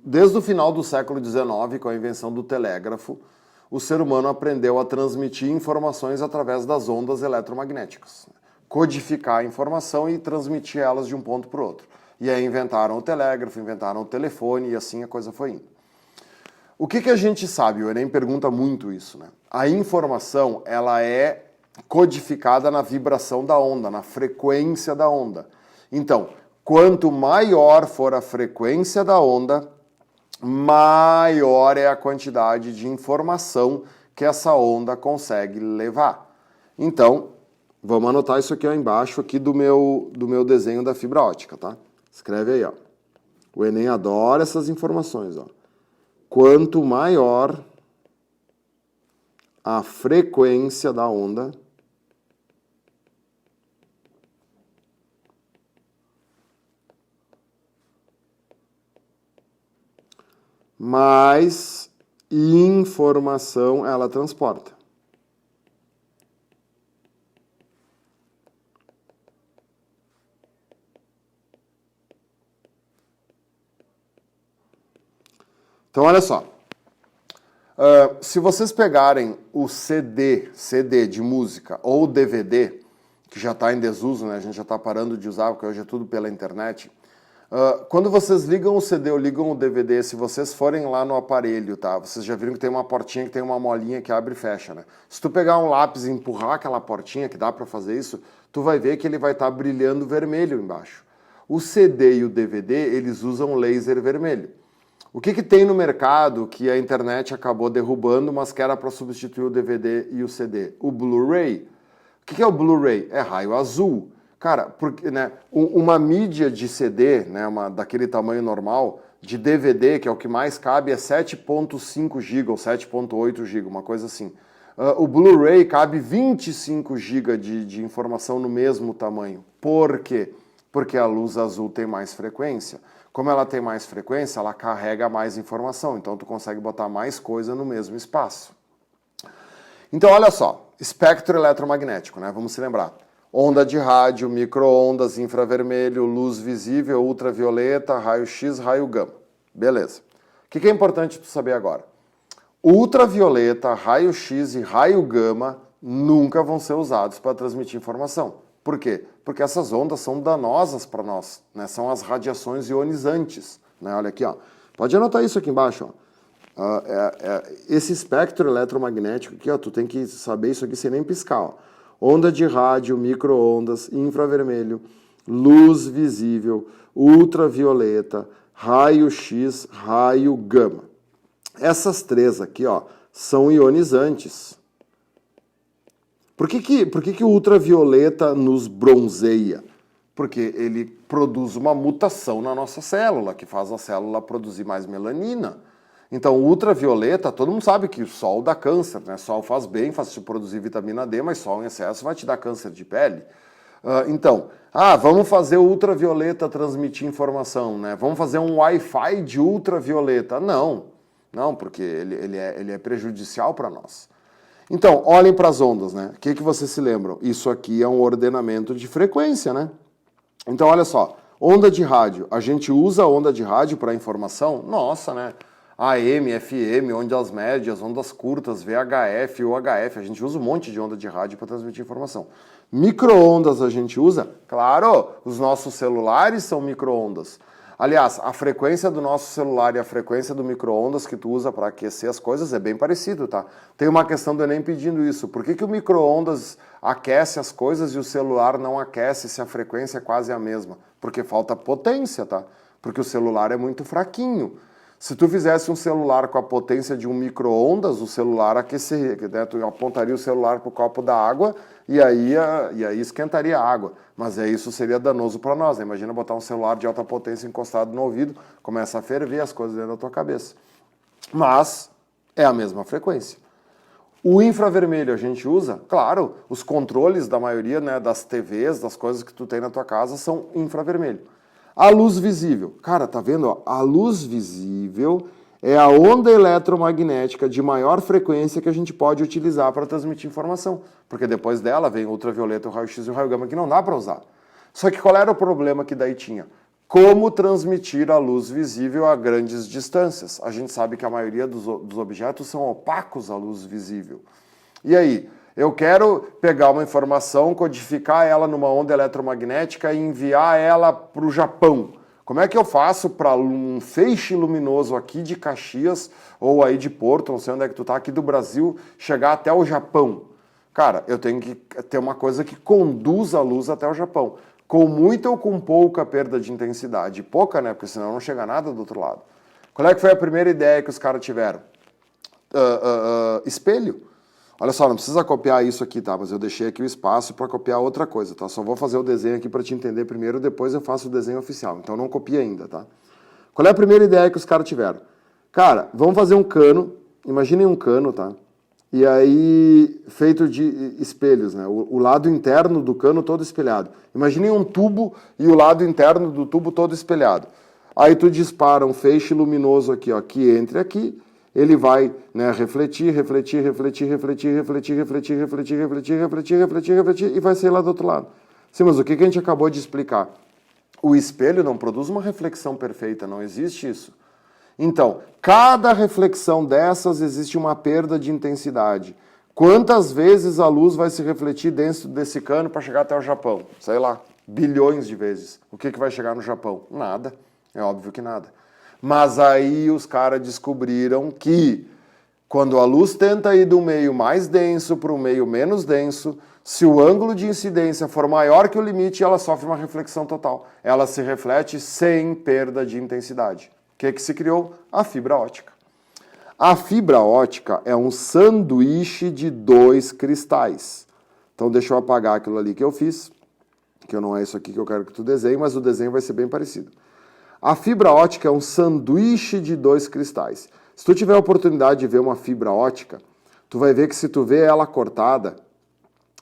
Desde o final do século XIX, com a invenção do telégrafo, o ser humano aprendeu a transmitir informações através das ondas eletromagnéticas. Codificar a informação e transmitir elas de um ponto para o outro. E aí inventaram o telégrafo, inventaram o telefone e assim a coisa foi indo. O que a gente sabe? O Enem pergunta muito isso, né? A informação, ela é codificada na vibração da onda, na frequência da onda. Então, quanto maior for a frequência da onda, maior é a quantidade de informação que essa onda consegue levar. Então, vamos anotar isso aqui ó, embaixo aqui do meu desenho da fibra ótica, tá? Escreve aí, ó. O Enem adora essas informações, ó. Quanto maior a frequência da onda, mais informação ela transporta. Então, olha só. Se vocês pegarem o CD de música, ou o DVD, que já está em desuso, né? A gente já está parando de usar, porque hoje é tudo pela internet. Quando vocês ligam o CD ou ligam o DVD, se vocês forem lá no aparelho, tá? Vocês já viram que tem uma portinha que tem uma molinha que abre e fecha, né? Se tu pegar um lápis e empurrar aquela portinha, que dá para fazer isso, tu vai ver que ele vai estar brilhando vermelho embaixo. O CD e o DVD, eles usam laser vermelho. O que tem no mercado que a internet acabou derrubando, mas que era para substituir o DVD e o CD? O Blu-ray. O que é o Blu-ray? É raio azul. Cara, porque, né, uma mídia de CD, né, daquele tamanho normal, de DVD, que é o que mais cabe, é 7.5 GB ou 7.8 GB, uma coisa assim. O Blu-ray cabe 25 GB de informação no mesmo tamanho. Por quê? Porque a luz azul tem mais frequência. Como ela tem mais frequência, ela carrega mais informação, então tu consegue botar mais coisa no mesmo espaço. Então, olha só, espectro eletromagnético, né? Vamos se lembrar. Onda de rádio, micro-ondas, infravermelho, luz visível, ultravioleta, raio-x, raio gama. Beleza. O que é importante tu saber agora? Ultravioleta, raio-x e raio gama nunca vão ser usados para transmitir informação. Por quê? Porque essas ondas são danosas para nós, né? São as radiações ionizantes, né? Olha aqui, ó. Pode anotar isso aqui embaixo, ó. Esse espectro eletromagnético aqui, ó, tu tem que saber isso aqui sem nem piscar, ó. Onda de rádio, micro-ondas, infravermelho, luz visível, ultravioleta, raio-x, raio gama. Essas três aqui, ó, são ionizantes. Por que o ultravioleta nos bronzeia? Porque ele produz uma mutação na nossa célula, que faz a célula produzir mais melanina. Então, o ultravioleta, todo mundo sabe que o sol dá câncer, né? Sol faz bem, faz te produzir vitamina D, mas sol em excesso vai te dar câncer de pele. Vamos fazer o ultravioleta transmitir informação, né? Vamos fazer um Wi-Fi de ultravioleta. Não, porque ele é prejudicial para nós. Então, olhem para as ondas, né? O que vocês se lembram? Isso aqui é um ordenamento de frequência, né? Então, olha só, onda de rádio. A gente usa a onda de rádio para informação? Nossa, né? AM, FM, ondas médias, ondas curtas, VHF, UHF. A gente usa um monte de onda de rádio para transmitir informação. Micro-ondas a gente usa? Claro, os nossos celulares são micro-ondas. Aliás, a frequência do nosso celular e a frequência do micro-ondas que tu usa para aquecer as coisas é bem parecido, tá? Tem uma questão do Enem pedindo isso. Por que o micro-ondas aquece as coisas e o celular não aquece se a frequência é quase a mesma? Porque falta potência, tá? Porque o celular é muito fraquinho. Se tu fizesse um celular com a potência de um micro-ondas, o celular aqueceria, né? Tu apontaria o celular para o copo da água e aí esquentaria a água. Mas isso seria danoso para nós, né? Imagina botar um celular de alta potência encostado no ouvido, começa a ferver as coisas dentro da tua cabeça. Mas é a mesma frequência. O infravermelho a gente usa? Claro, os controles da maioria, né, das TVs, das coisas que tu tem na tua casa são infravermelho. A luz visível. Cara, tá vendo? Ó? A luz visível é a onda eletromagnética de maior frequência que a gente pode utilizar para transmitir informação. Porque depois dela vem o ultravioleta, o raio-x e o raio gama que não dá para usar. Só que qual era o problema que daí tinha? Como transmitir a luz visível a grandes distâncias? A gente sabe que a maioria dos objetos são opacos à luz visível. E aí? Eu quero pegar uma informação, codificar ela numa onda eletromagnética e enviar ela para o Japão. Como é que eu faço para um feixe luminoso aqui de Caxias, ou aí de Porto, não sei onde é que tu tá, aqui do Brasil, chegar até o Japão? Cara, eu tenho que ter uma coisa que conduza a luz até o Japão. Com muita ou com pouca perda de intensidade. Pouca, né? Porque senão não chega nada do outro lado. Qual é que foi a primeira ideia que os caras tiveram? Espelho. Olha só, não precisa copiar isso aqui, tá? Mas eu deixei aqui o espaço para copiar outra coisa, tá? Só vou fazer o desenho aqui para te entender primeiro, depois eu faço o desenho oficial. Então não copia ainda, tá? Qual é a primeira ideia que os caras tiveram? Cara, vamos fazer um cano, imaginem um cano, tá? E aí, feito de espelhos, né? O lado interno do cano todo espelhado. Imaginem um tubo e o lado interno do tubo todo espelhado. Aí tu dispara um feixe luminoso aqui, ó, que entre aqui. Ele vai, né, refletir e vai sair lá do outro lado. Sim, mas o que a gente acabou de explicar? O espelho não produz uma reflexão perfeita, não existe isso. Então, cada reflexão dessas existe uma perda de intensidade. Quantas vezes a luz vai se refletir dentro desse cano para chegar até o Japão? Sei lá, bilhões de vezes. O que vai chegar no Japão? Nada. É óbvio que nada. Mas aí os caras descobriram que quando a luz tenta ir do meio mais denso para o meio menos denso, se o ângulo de incidência for maior que o limite, ela sofre uma reflexão total. Ela se reflete sem perda de intensidade. O que se criou? A fibra ótica. A fibra ótica é um sanduíche de dois cristais. Então deixa eu apagar aquilo ali que eu fiz, que não é isso aqui que eu quero que tu desenhe, mas o desenho vai ser bem parecido. A fibra ótica é um sanduíche de dois cristais. Se tu tiver a oportunidade de ver uma fibra ótica, tu vai ver que se tu vê ela cortada,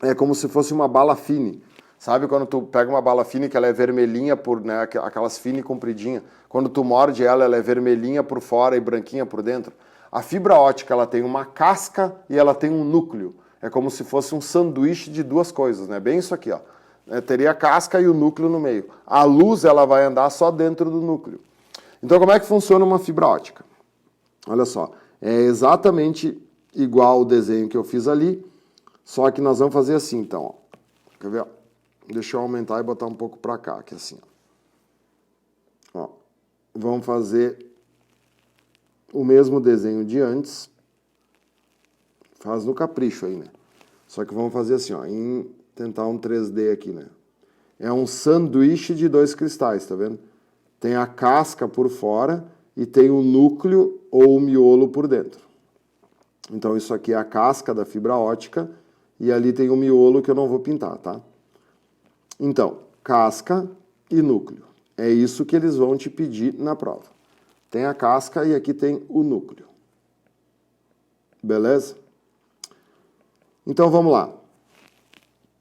é como se fosse uma bala fine. Sabe quando tu pega uma bala fine que ela é vermelhinha, por, né, aquelas fine compridinha? Quando tu morde ela, ela é vermelhinha por fora e branquinha por dentro. A fibra ótica, ela tem uma casca e ela tem um núcleo. É como se fosse um sanduíche de duas coisas, né? Bem isso aqui, ó. Teria a casca e o núcleo no meio. A luz, ela vai andar só dentro do núcleo. Então, como é que funciona uma fibra ótica? Olha só, é exatamente igual o desenho que eu fiz ali, só que nós vamos fazer assim, então, ó. Quer ver? Ó? Deixa eu aumentar e botar um pouco para cá, que é assim, ó. Vamos fazer o mesmo desenho de antes. Faz no capricho aí, né? Só que vamos fazer assim, ó, tentar um 3D aqui, né? É um sanduíche de dois cristais, tá vendo? Tem a casca por fora e tem o núcleo ou o miolo por dentro. Então isso aqui é a casca da fibra ótica e ali tem o miolo que eu não vou pintar, tá? Então, casca e núcleo. É isso que eles vão te pedir na prova. Tem a casca e aqui tem o núcleo. Beleza? Então vamos lá.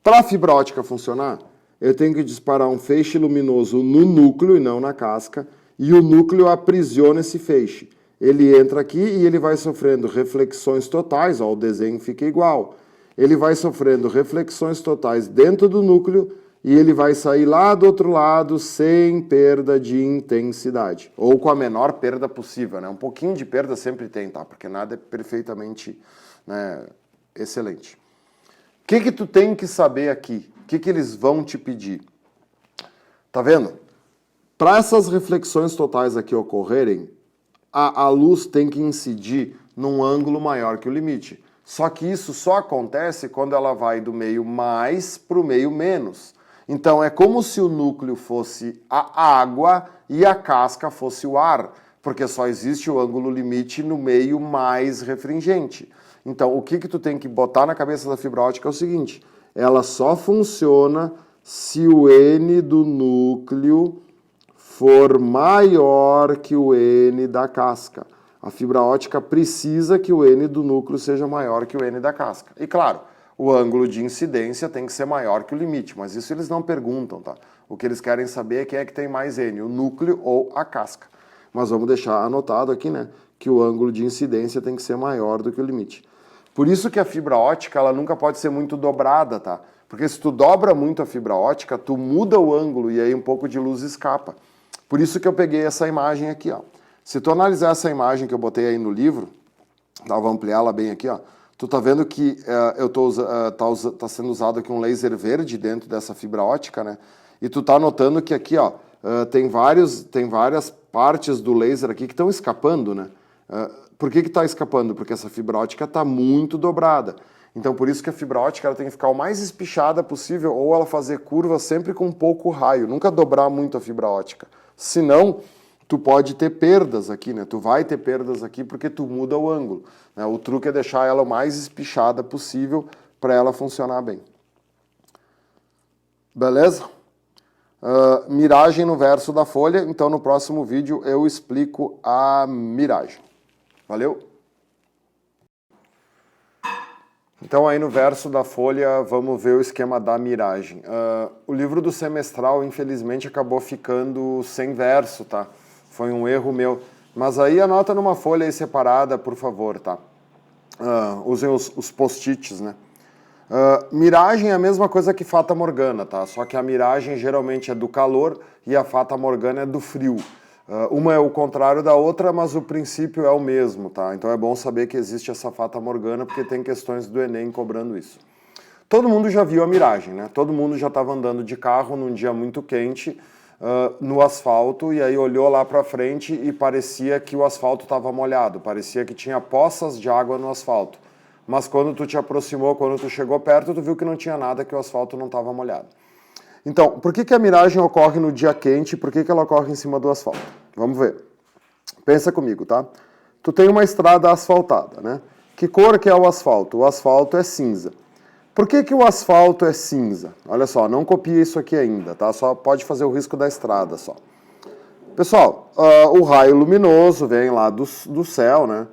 Para a fibra ótica funcionar, eu tenho que disparar um feixe luminoso no núcleo e não na casca, e o núcleo aprisiona esse feixe. Ele entra aqui e ele vai sofrendo reflexões totais, ó, o desenho fica igual. Ele vai sofrendo reflexões totais dentro do núcleo e ele vai sair lá do outro lado sem perda de intensidade, ou com a menor perda possível, né? Um pouquinho de perda sempre tem, tá? Porque nada é perfeitamente, né, excelente. O que tu tem que saber aqui? O que eles vão te pedir? Tá vendo? Para essas reflexões totais aqui ocorrerem, a luz tem que incidir num ângulo maior que o limite. Só que isso só acontece quando ela vai do meio mais para o meio menos. Então é como se o núcleo fosse a água e a casca fosse o ar, porque só existe o ângulo limite no meio mais refringente. Então o que tu tem que botar na cabeça da fibra ótica é o seguinte: ela só funciona se o N do núcleo for maior que o N da casca. A fibra ótica precisa que o N do núcleo seja maior que o N da casca. E claro, o ângulo de incidência tem que ser maior que o limite, mas isso eles não perguntam, tá? O que eles querem saber é quem é que tem mais N, o núcleo ou a casca. Mas vamos deixar anotado aqui, né, que o ângulo de incidência tem que ser maior do que o limite. Por isso que a fibra ótica, ela nunca pode ser muito dobrada, tá? Porque se tu dobra muito a fibra ótica, tu muda o ângulo e aí um pouco de luz escapa. Por isso que eu peguei essa imagem aqui, ó. Se tu analisar essa imagem que eu botei aí no livro, tá, vou ampliá-la bem aqui, ó. Tu tá vendo que tá sendo usado aqui um laser verde dentro dessa fibra ótica, né? E tu tá notando que aqui, ó, tem várias partes do laser aqui que estão escapando, né? Por que está escapando? Porque essa fibra ótica está muito dobrada. Então, por isso que a fibra ótica ela tem que ficar o mais espichada possível ou ela fazer curva sempre com pouco raio. Nunca dobrar muito a fibra ótica. Senão, tu pode ter perdas aqui, né? Tu vai ter perdas aqui porque tu muda o ângulo, né? O truque é deixar ela o mais espichada possível para ela funcionar bem. Beleza? Miragem no verso da folha. Então, no próximo vídeo eu explico a miragem. Valeu? Então aí no verso da folha vamos ver o esquema da miragem. O livro do semestral infelizmente acabou ficando sem verso, tá? Foi um erro meu. Mas aí anota numa folha aí separada, por favor, tá? Usem os post-its, né? Miragem é a mesma coisa que Fata Morgana, tá? Só que a miragem geralmente é do calor e a Fata Morgana é do frio. Uma é o contrário da outra, mas o princípio é o mesmo, tá? Então é bom saber que existe essa Fata Morgana, porque tem questões do Enem cobrando isso. Todo mundo já viu a miragem, né? Todo mundo já estava andando de carro num dia muito quente, no asfalto, e aí olhou lá para frente e parecia que o asfalto estava molhado, parecia que tinha poças de água no asfalto. Mas quando tu te aproximou, quando tu chegou perto, tu viu que não tinha nada, que o asfalto não estava molhado. Então, por que a miragem ocorre no dia quente e por que ela ocorre em cima do asfalto? Vamos ver. Pensa comigo, tá? Tu tem uma estrada asfaltada, né? Que cor que é o asfalto? O asfalto é cinza. Por que o asfalto é cinza? Olha só, não copia isso aqui ainda, tá? Só pode fazer o risco da estrada, só. Pessoal, o raio luminoso vem lá do céu, né?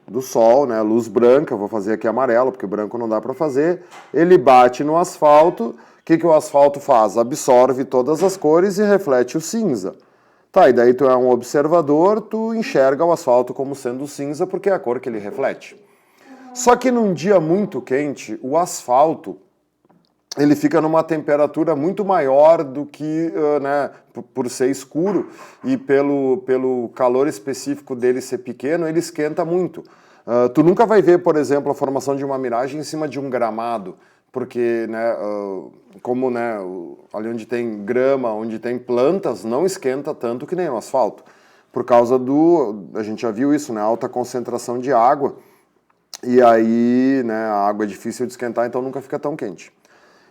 Do sol, né? Luz branca, vou fazer aqui amarelo, porque branco não dá para fazer. Ele bate no asfalto. O que o asfalto faz? Absorve todas as cores e reflete o cinza. Tá, e daí tu é um observador, tu enxerga o asfalto como sendo cinza porque é a cor que ele reflete. Só que num dia muito quente, o asfalto ele fica numa temperatura muito maior do que, né, por ser escuro e pelo calor específico dele ser pequeno, ele esquenta muito. Tu nunca vai ver, por exemplo, a formação de uma miragem em cima de um gramado, porque, né, como, né, ali onde tem grama, onde tem plantas, não esquenta tanto que nem no asfalto. Por causa a gente já viu isso, né, alta concentração de água, e aí, né, a água é difícil de esquentar, então nunca fica tão quente.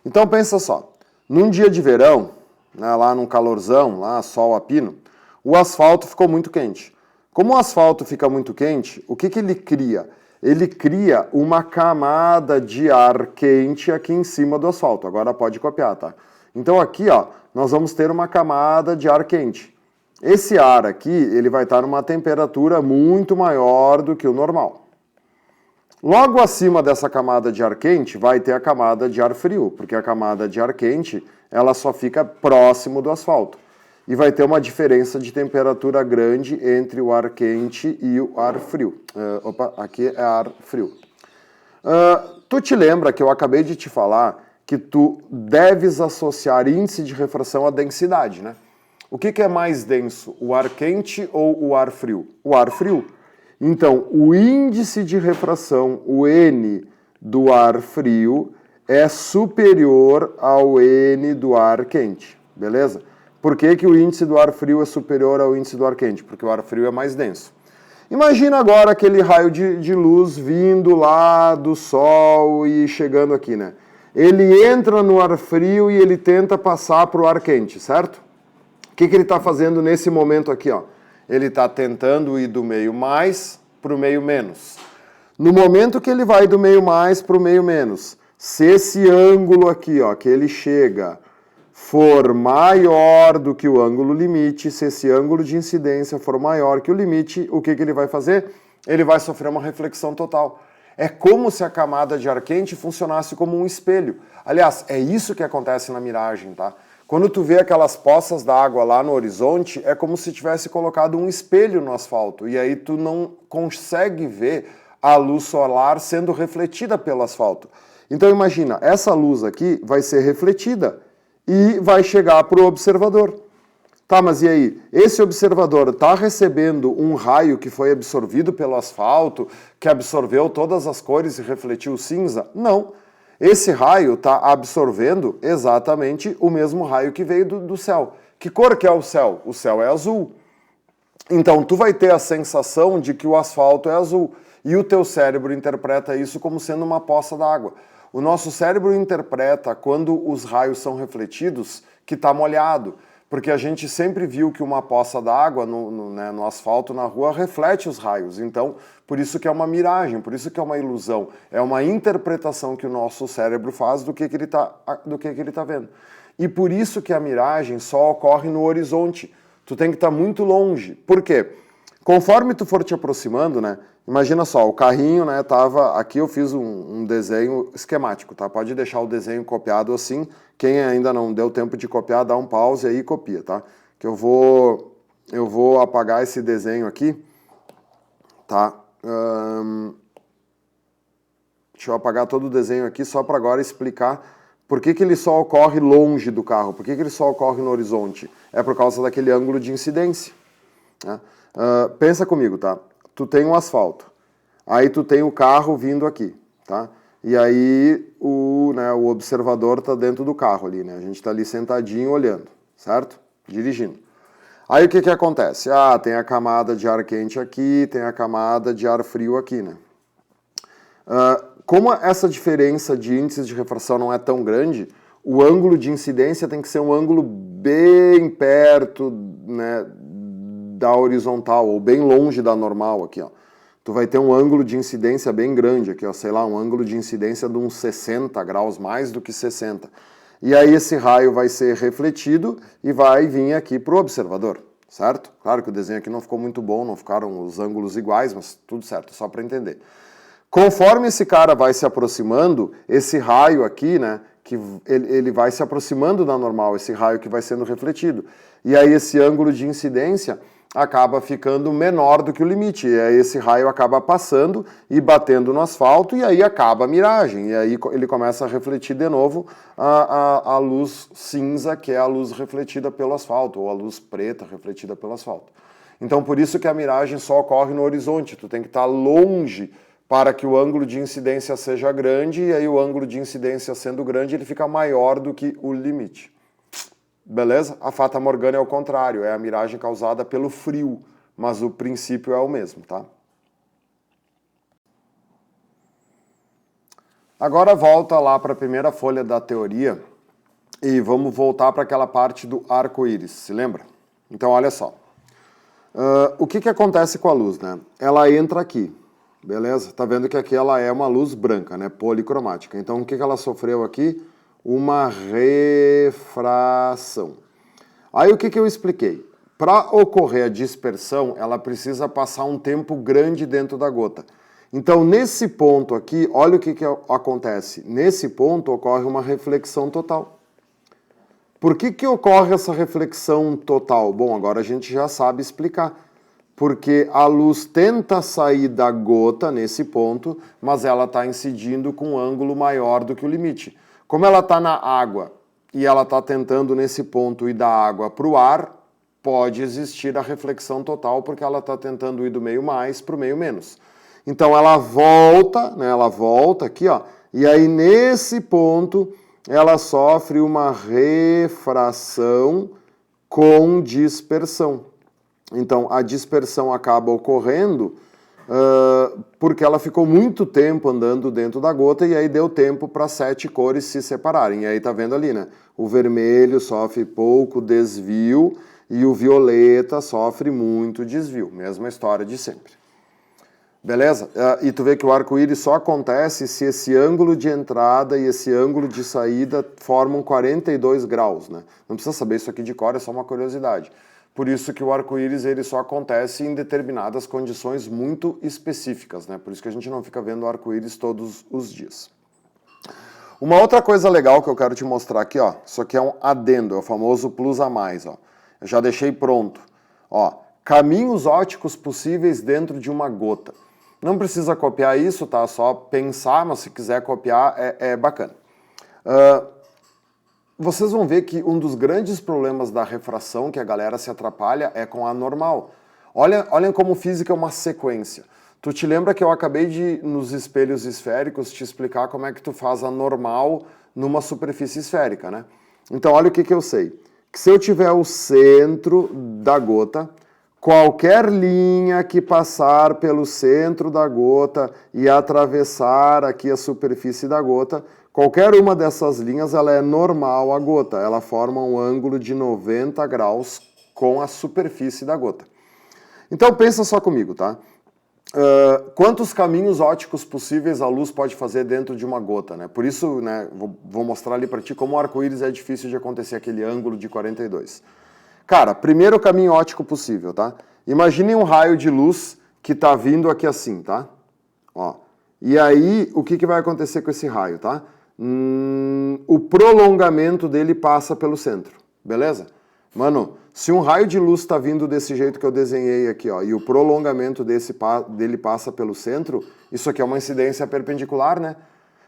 Então pensa só, num dia de verão, né, lá num calorzão, lá sol a pino, o asfalto ficou muito quente. Como o asfalto fica muito quente, o que ele cria? Ele cria uma camada de ar quente aqui em cima do asfalto. Agora pode copiar, tá? Então aqui, ó, nós vamos ter uma camada de ar quente. Esse ar aqui, ele vai estar numa temperatura muito maior do que o normal. Logo acima dessa camada de ar quente vai ter a camada de ar frio, porque a camada de ar quente ela só fica próximo do asfalto. E vai ter uma diferença de temperatura grande entre o ar quente e o ar frio. Aqui é ar frio. Tu te lembra que eu acabei de te falar que tu deves associar índice de refração à densidade, né? O que é mais denso, o ar quente ou o ar frio? O ar frio. Então, o índice de refração, o N do ar frio, é superior ao N do ar quente, beleza? Por que o índice do ar frio é superior ao índice do ar quente? Porque o ar frio é mais denso. Imagina agora aquele raio de luz vindo lá do sol e chegando aqui, né? Ele entra no ar frio e ele tenta passar para o ar quente, certo? O que ele está fazendo nesse momento aqui, ó? Ele está tentando ir do meio mais para o meio menos. No momento que ele vai do meio mais para o meio menos, se esse ângulo aqui, ó, que ele chega, for maior do que o ângulo limite, se esse ângulo de incidência for maior que o limite, o que ele vai fazer? Ele vai sofrer uma reflexão total. É como se a camada de ar quente funcionasse como um espelho. Aliás, é isso que acontece na miragem, tá? Quando tu vê aquelas poças d'água lá no horizonte, é como se tivesse colocado um espelho no asfalto. E aí tu não consegue ver a luz solar sendo refletida pelo asfalto. Então imagina, essa luz aqui vai ser refletida e vai chegar para o observador. Tá, mas e aí? Esse observador está recebendo um raio que foi absorvido pelo asfalto, que absorveu todas as cores e refletiu cinza? Não. Esse raio está absorvendo exatamente o mesmo raio que veio do céu. Que cor que é o céu? O céu é azul. Então, tu vai ter a sensação de que o asfalto é azul. E o teu cérebro interpreta isso como sendo uma poça d'água. O nosso cérebro interpreta, quando os raios são refletidos, que está molhado. Porque a gente sempre viu que uma poça d'água no asfalto, na rua, reflete os raios. Então, por isso que é uma miragem, por isso que é uma ilusão. É uma interpretação que o nosso cérebro faz do que ele tá vendo. E por isso que a miragem só ocorre no horizonte. Tu tem que estar muito longe. Por quê? Conforme tu for te aproximando, né? Imagina só, o carrinho, né, tava... Aqui eu fiz um desenho esquemático, tá? Pode deixar o desenho copiado assim. Quem ainda não deu tempo de copiar, dá um pause aí e copia, tá? Que eu vou apagar esse desenho aqui, tá? Deixa eu apagar todo o desenho aqui só para agora explicar por que ele só ocorre longe do carro, por que ele só ocorre no horizonte. É por causa daquele ângulo de incidência, né? Pensa comigo, tá? Tu tem um asfalto, aí tu tem o carro vindo aqui, tá? E aí o observador tá dentro do carro ali, né? A gente tá ali sentadinho olhando, certo? Dirigindo. Aí o que acontece? Tem a camada de ar quente aqui, tem a camada de ar frio aqui, né? Como essa diferença de índices de refração não é tão grande, o ângulo de incidência tem que ser um ângulo bem perto, né, da horizontal, ou bem longe da normal aqui, ó. Tu vai ter um ângulo de incidência bem grande aqui, ó, sei lá, um ângulo de incidência de uns 60 graus, mais do que 60. E aí esse raio vai ser refletido e vai vir aqui pro observador, certo? Claro que o desenho aqui não ficou muito bom, não ficaram os ângulos iguais, mas tudo certo, só para entender. Conforme esse cara vai se aproximando, esse raio aqui, né, que ele vai se aproximando da normal, esse raio que vai sendo refletido. E aí esse ângulo de incidência acaba ficando menor do que o limite. E aí esse raio acaba passando e batendo no asfalto, e aí acaba a miragem. E aí ele começa a refletir de novo a luz cinza, que é a luz refletida pelo asfalto, ou a luz preta refletida pelo asfalto. Então por isso que a miragem só ocorre no horizonte. Tu tem que estar longe para que o ângulo de incidência seja grande, e aí o ângulo de incidência sendo grande, ele fica maior do que o limite. Beleza? A Fata Morgana é o contrário, é a miragem causada pelo frio, mas o princípio é o mesmo, tá? Agora volta lá para a primeira folha da teoria e vamos voltar para aquela parte do arco-íris, se lembra? Então olha só, o que acontece com a luz, né? Ela entra aqui. Beleza? Tá vendo que aqui ela é uma luz branca, né? Policromática. Então, o que ela sofreu aqui? Uma refração. Aí, o que eu expliquei? Para ocorrer a dispersão, ela precisa passar um tempo grande dentro da gota. Então, nesse ponto aqui, olha o que acontece. Nesse ponto, ocorre uma reflexão total. Por que ocorre essa reflexão total? Bom, agora a gente já sabe explicar. Porque a luz tenta sair da gota nesse ponto, mas ela está incidindo com um ângulo maior do que o limite. Como ela está na água e ela está tentando nesse ponto ir da água para o ar, pode existir a reflexão total, porque ela está tentando ir do meio mais para o meio menos. Então ela volta, né, ela volta aqui, ó, e aí nesse ponto ela sofre uma refração com dispersão. Então, a dispersão acaba ocorrendo porque ela ficou muito tempo andando dentro da gota e aí deu tempo para 7 cores se separarem. E aí tá vendo ali, né? O vermelho sofre pouco desvio e o violeta sofre muito desvio. Mesma história de sempre. Beleza? E tu vê que o arco-íris só acontece se esse ângulo de entrada e esse ângulo de saída formam 42 graus, né? Não precisa saber isso aqui de cor, é só uma curiosidade. Por isso que o arco-íris ele só acontece em determinadas condições muito específicas, né? Por isso que a gente não fica vendo o arco-íris todos os dias. Uma outra coisa legal que eu quero te mostrar aqui, ó, isso aqui é um adendo, é o famoso plus a mais, ó. Eu já deixei pronto. Ó, caminhos ópticos possíveis dentro de uma gota. Não precisa copiar isso, tá? Só pensar, mas se quiser copiar é bacana. Vocês vão ver que um dos grandes problemas da refração, que a galera se atrapalha, é com a normal. Olhem como física é uma sequência. Tu te lembra que eu acabei de, nos espelhos esféricos, te explicar como é que tu faz a normal numa superfície esférica, né? Então olha o que eu sei. Que se eu tiver o centro da gota, qualquer linha que passar pelo centro da gota e atravessar aqui a superfície da gota, qualquer uma dessas linhas ela é normal à gota, ela forma um ângulo de 90 graus com a superfície da gota. Então pensa só comigo, tá? Quantos caminhos ópticos possíveis a luz pode fazer dentro de uma gota, né? Por isso, né, vou mostrar ali para ti como o arco-íris é difícil de acontecer aquele ângulo de 42. Cara, primeiro caminho óptico possível, tá? Imagine um raio de luz que tá vindo aqui assim, tá? Ó. E aí, o que vai acontecer com esse raio, tá? O prolongamento dele passa pelo centro, beleza? Mano, se um raio de luz está vindo desse jeito que eu desenhei aqui, ó, e o prolongamento dele passa pelo centro, isso aqui é uma incidência perpendicular, né?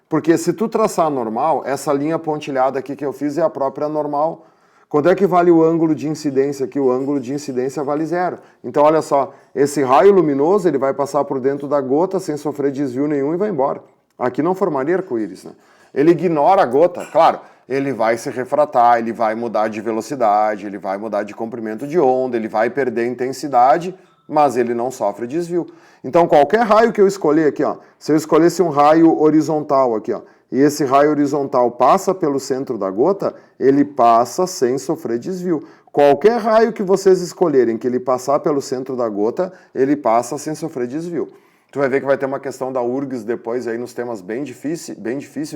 Porque se tu traçar a normal, essa linha pontilhada aqui que eu fiz é a própria normal. Quanto é que vale o ângulo de incidência aqui? O ângulo de incidência vale 0. Então, olha só, esse raio luminoso ele vai passar por dentro da gota sem sofrer desvio nenhum e vai embora. Aqui não formaria arco-íris, né? Ele ignora a gota, claro, ele vai se refratar, ele vai mudar de velocidade, ele vai mudar de comprimento de onda, ele vai perder intensidade, mas ele não sofre desvio. Então qualquer raio que eu escolher aqui, ó, se eu escolhesse um raio horizontal aqui, ó, e esse raio horizontal passa pelo centro da gota, ele passa sem sofrer desvio. Qualquer raio que vocês escolherem que ele passar pelo centro da gota, ele passa sem sofrer desvio. Tu vai ver que vai ter uma questão da URGS depois aí nos temas bem difícil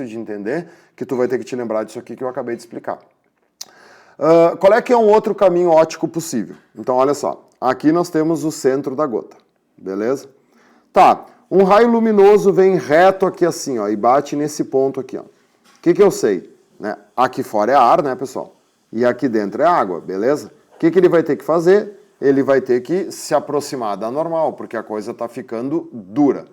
de entender, que tu vai ter que te lembrar disso aqui que eu acabei de explicar. Qual é que é um outro caminho óptico possível? Então olha só, aqui nós temos o centro da gota, beleza? Tá, um raio luminoso vem reto aqui assim, ó, e bate nesse ponto aqui, ó. O que eu sei? né? Aqui fora é ar, né, pessoal? E aqui dentro é água, beleza? O que ele vai ter que fazer? Ele vai ter que se aproximar da normal, porque a coisa está ficando dura.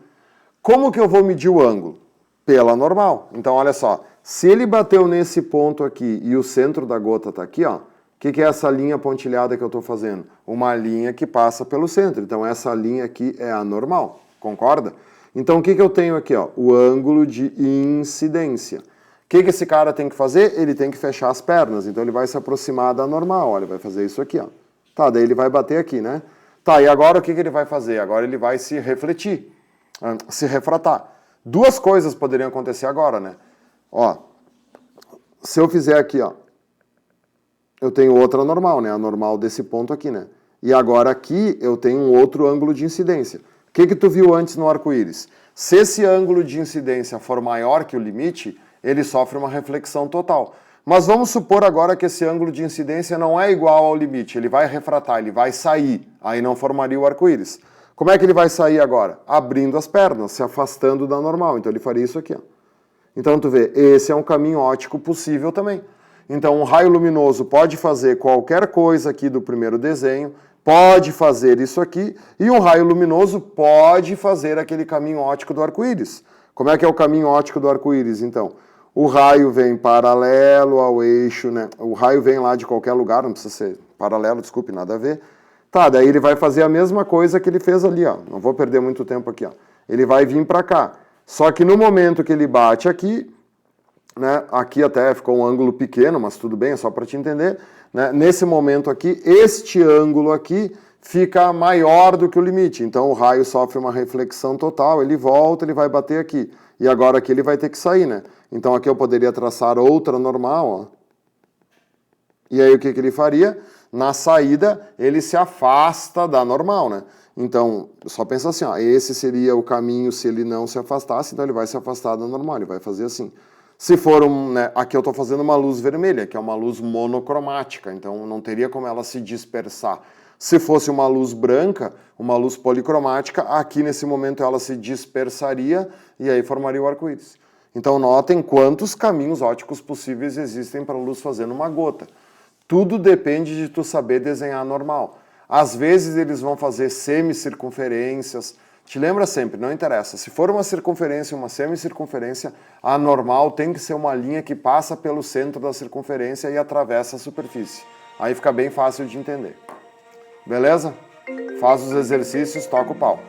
Como que eu vou medir o ângulo? Pela normal. Então, olha só, se ele bateu nesse ponto aqui e o centro da gota está aqui, ó, o que é essa linha pontilhada que eu estou fazendo? Uma linha que passa pelo centro. Então, essa linha aqui é a normal, concorda? Então, o que eu tenho aqui? Ó? O ângulo de incidência. O que esse cara tem que fazer? Ele tem que fechar as pernas. Então, ele vai se aproximar da normal. Olha, vai fazer isso aqui, ó. Tá, daí ele vai bater aqui, né? Tá, e agora o que ele vai fazer? Agora ele vai se refletir, se refratar. Duas coisas poderiam acontecer agora, né? Ó, se eu fizer aqui, ó, eu tenho outra normal, né? A normal desse ponto aqui, né? E agora aqui eu tenho um outro ângulo de incidência. O que tu viu antes no arco-íris? Se esse ângulo de incidência for maior que o limite, ele sofre uma reflexão total. Mas vamos supor agora que esse ângulo de incidência não é igual ao limite, ele vai refratar, ele vai sair, aí não formaria o arco-íris. Como é que ele vai sair agora? Abrindo as pernas, se afastando da normal. Então ele faria isso aqui, ó. Então tu vê, esse é um caminho óptico possível também. Então um raio luminoso pode fazer qualquer coisa aqui do primeiro desenho, pode fazer isso aqui, e um raio luminoso pode fazer aquele caminho óptico do arco-íris. Como é que é o caminho óptico do arco-íris, então? O raio vem paralelo ao eixo, né? O raio vem lá de qualquer lugar, não precisa ser paralelo, desculpe, nada a ver. Tá, daí ele vai fazer a mesma coisa que ele fez ali, ó. Não vou perder muito tempo aqui, ó. Ele vai vir para cá. Só que no momento que ele bate aqui, né? Aqui até ficou um ângulo pequeno, mas tudo bem, é só para te entender, né? Nesse momento aqui, este ângulo aqui fica maior do que o limite. Então o raio sofre uma reflexão total, ele volta, ele vai bater aqui. E agora aqui ele vai ter que sair, né? Então aqui eu poderia traçar outra normal, ó. E aí o que ele faria? Na saída, ele se afasta da normal, né? Então, só pensa assim, ó, esse seria o caminho se ele não se afastasse, então ele vai se afastar da normal, ele vai fazer assim. Se for né, aqui eu estou fazendo uma luz vermelha, que é uma luz monocromática, então não teria como ela se dispersar. Se fosse uma luz branca, uma luz policromática, aqui nesse momento ela se dispersaria e aí formaria o arco-íris. Então notem quantos caminhos ópticos possíveis existem para a luz fazendo uma gota. Tudo depende de tu saber desenhar normal. Às vezes eles vão fazer semicircunferências. Te lembra sempre, não interessa. Se for uma circunferência, uma semicircunferência, a normal tem que ser uma linha que passa pelo centro da circunferência e atravessa a superfície. Aí fica bem fácil de entender. Beleza? Faz os exercícios, toca o pau.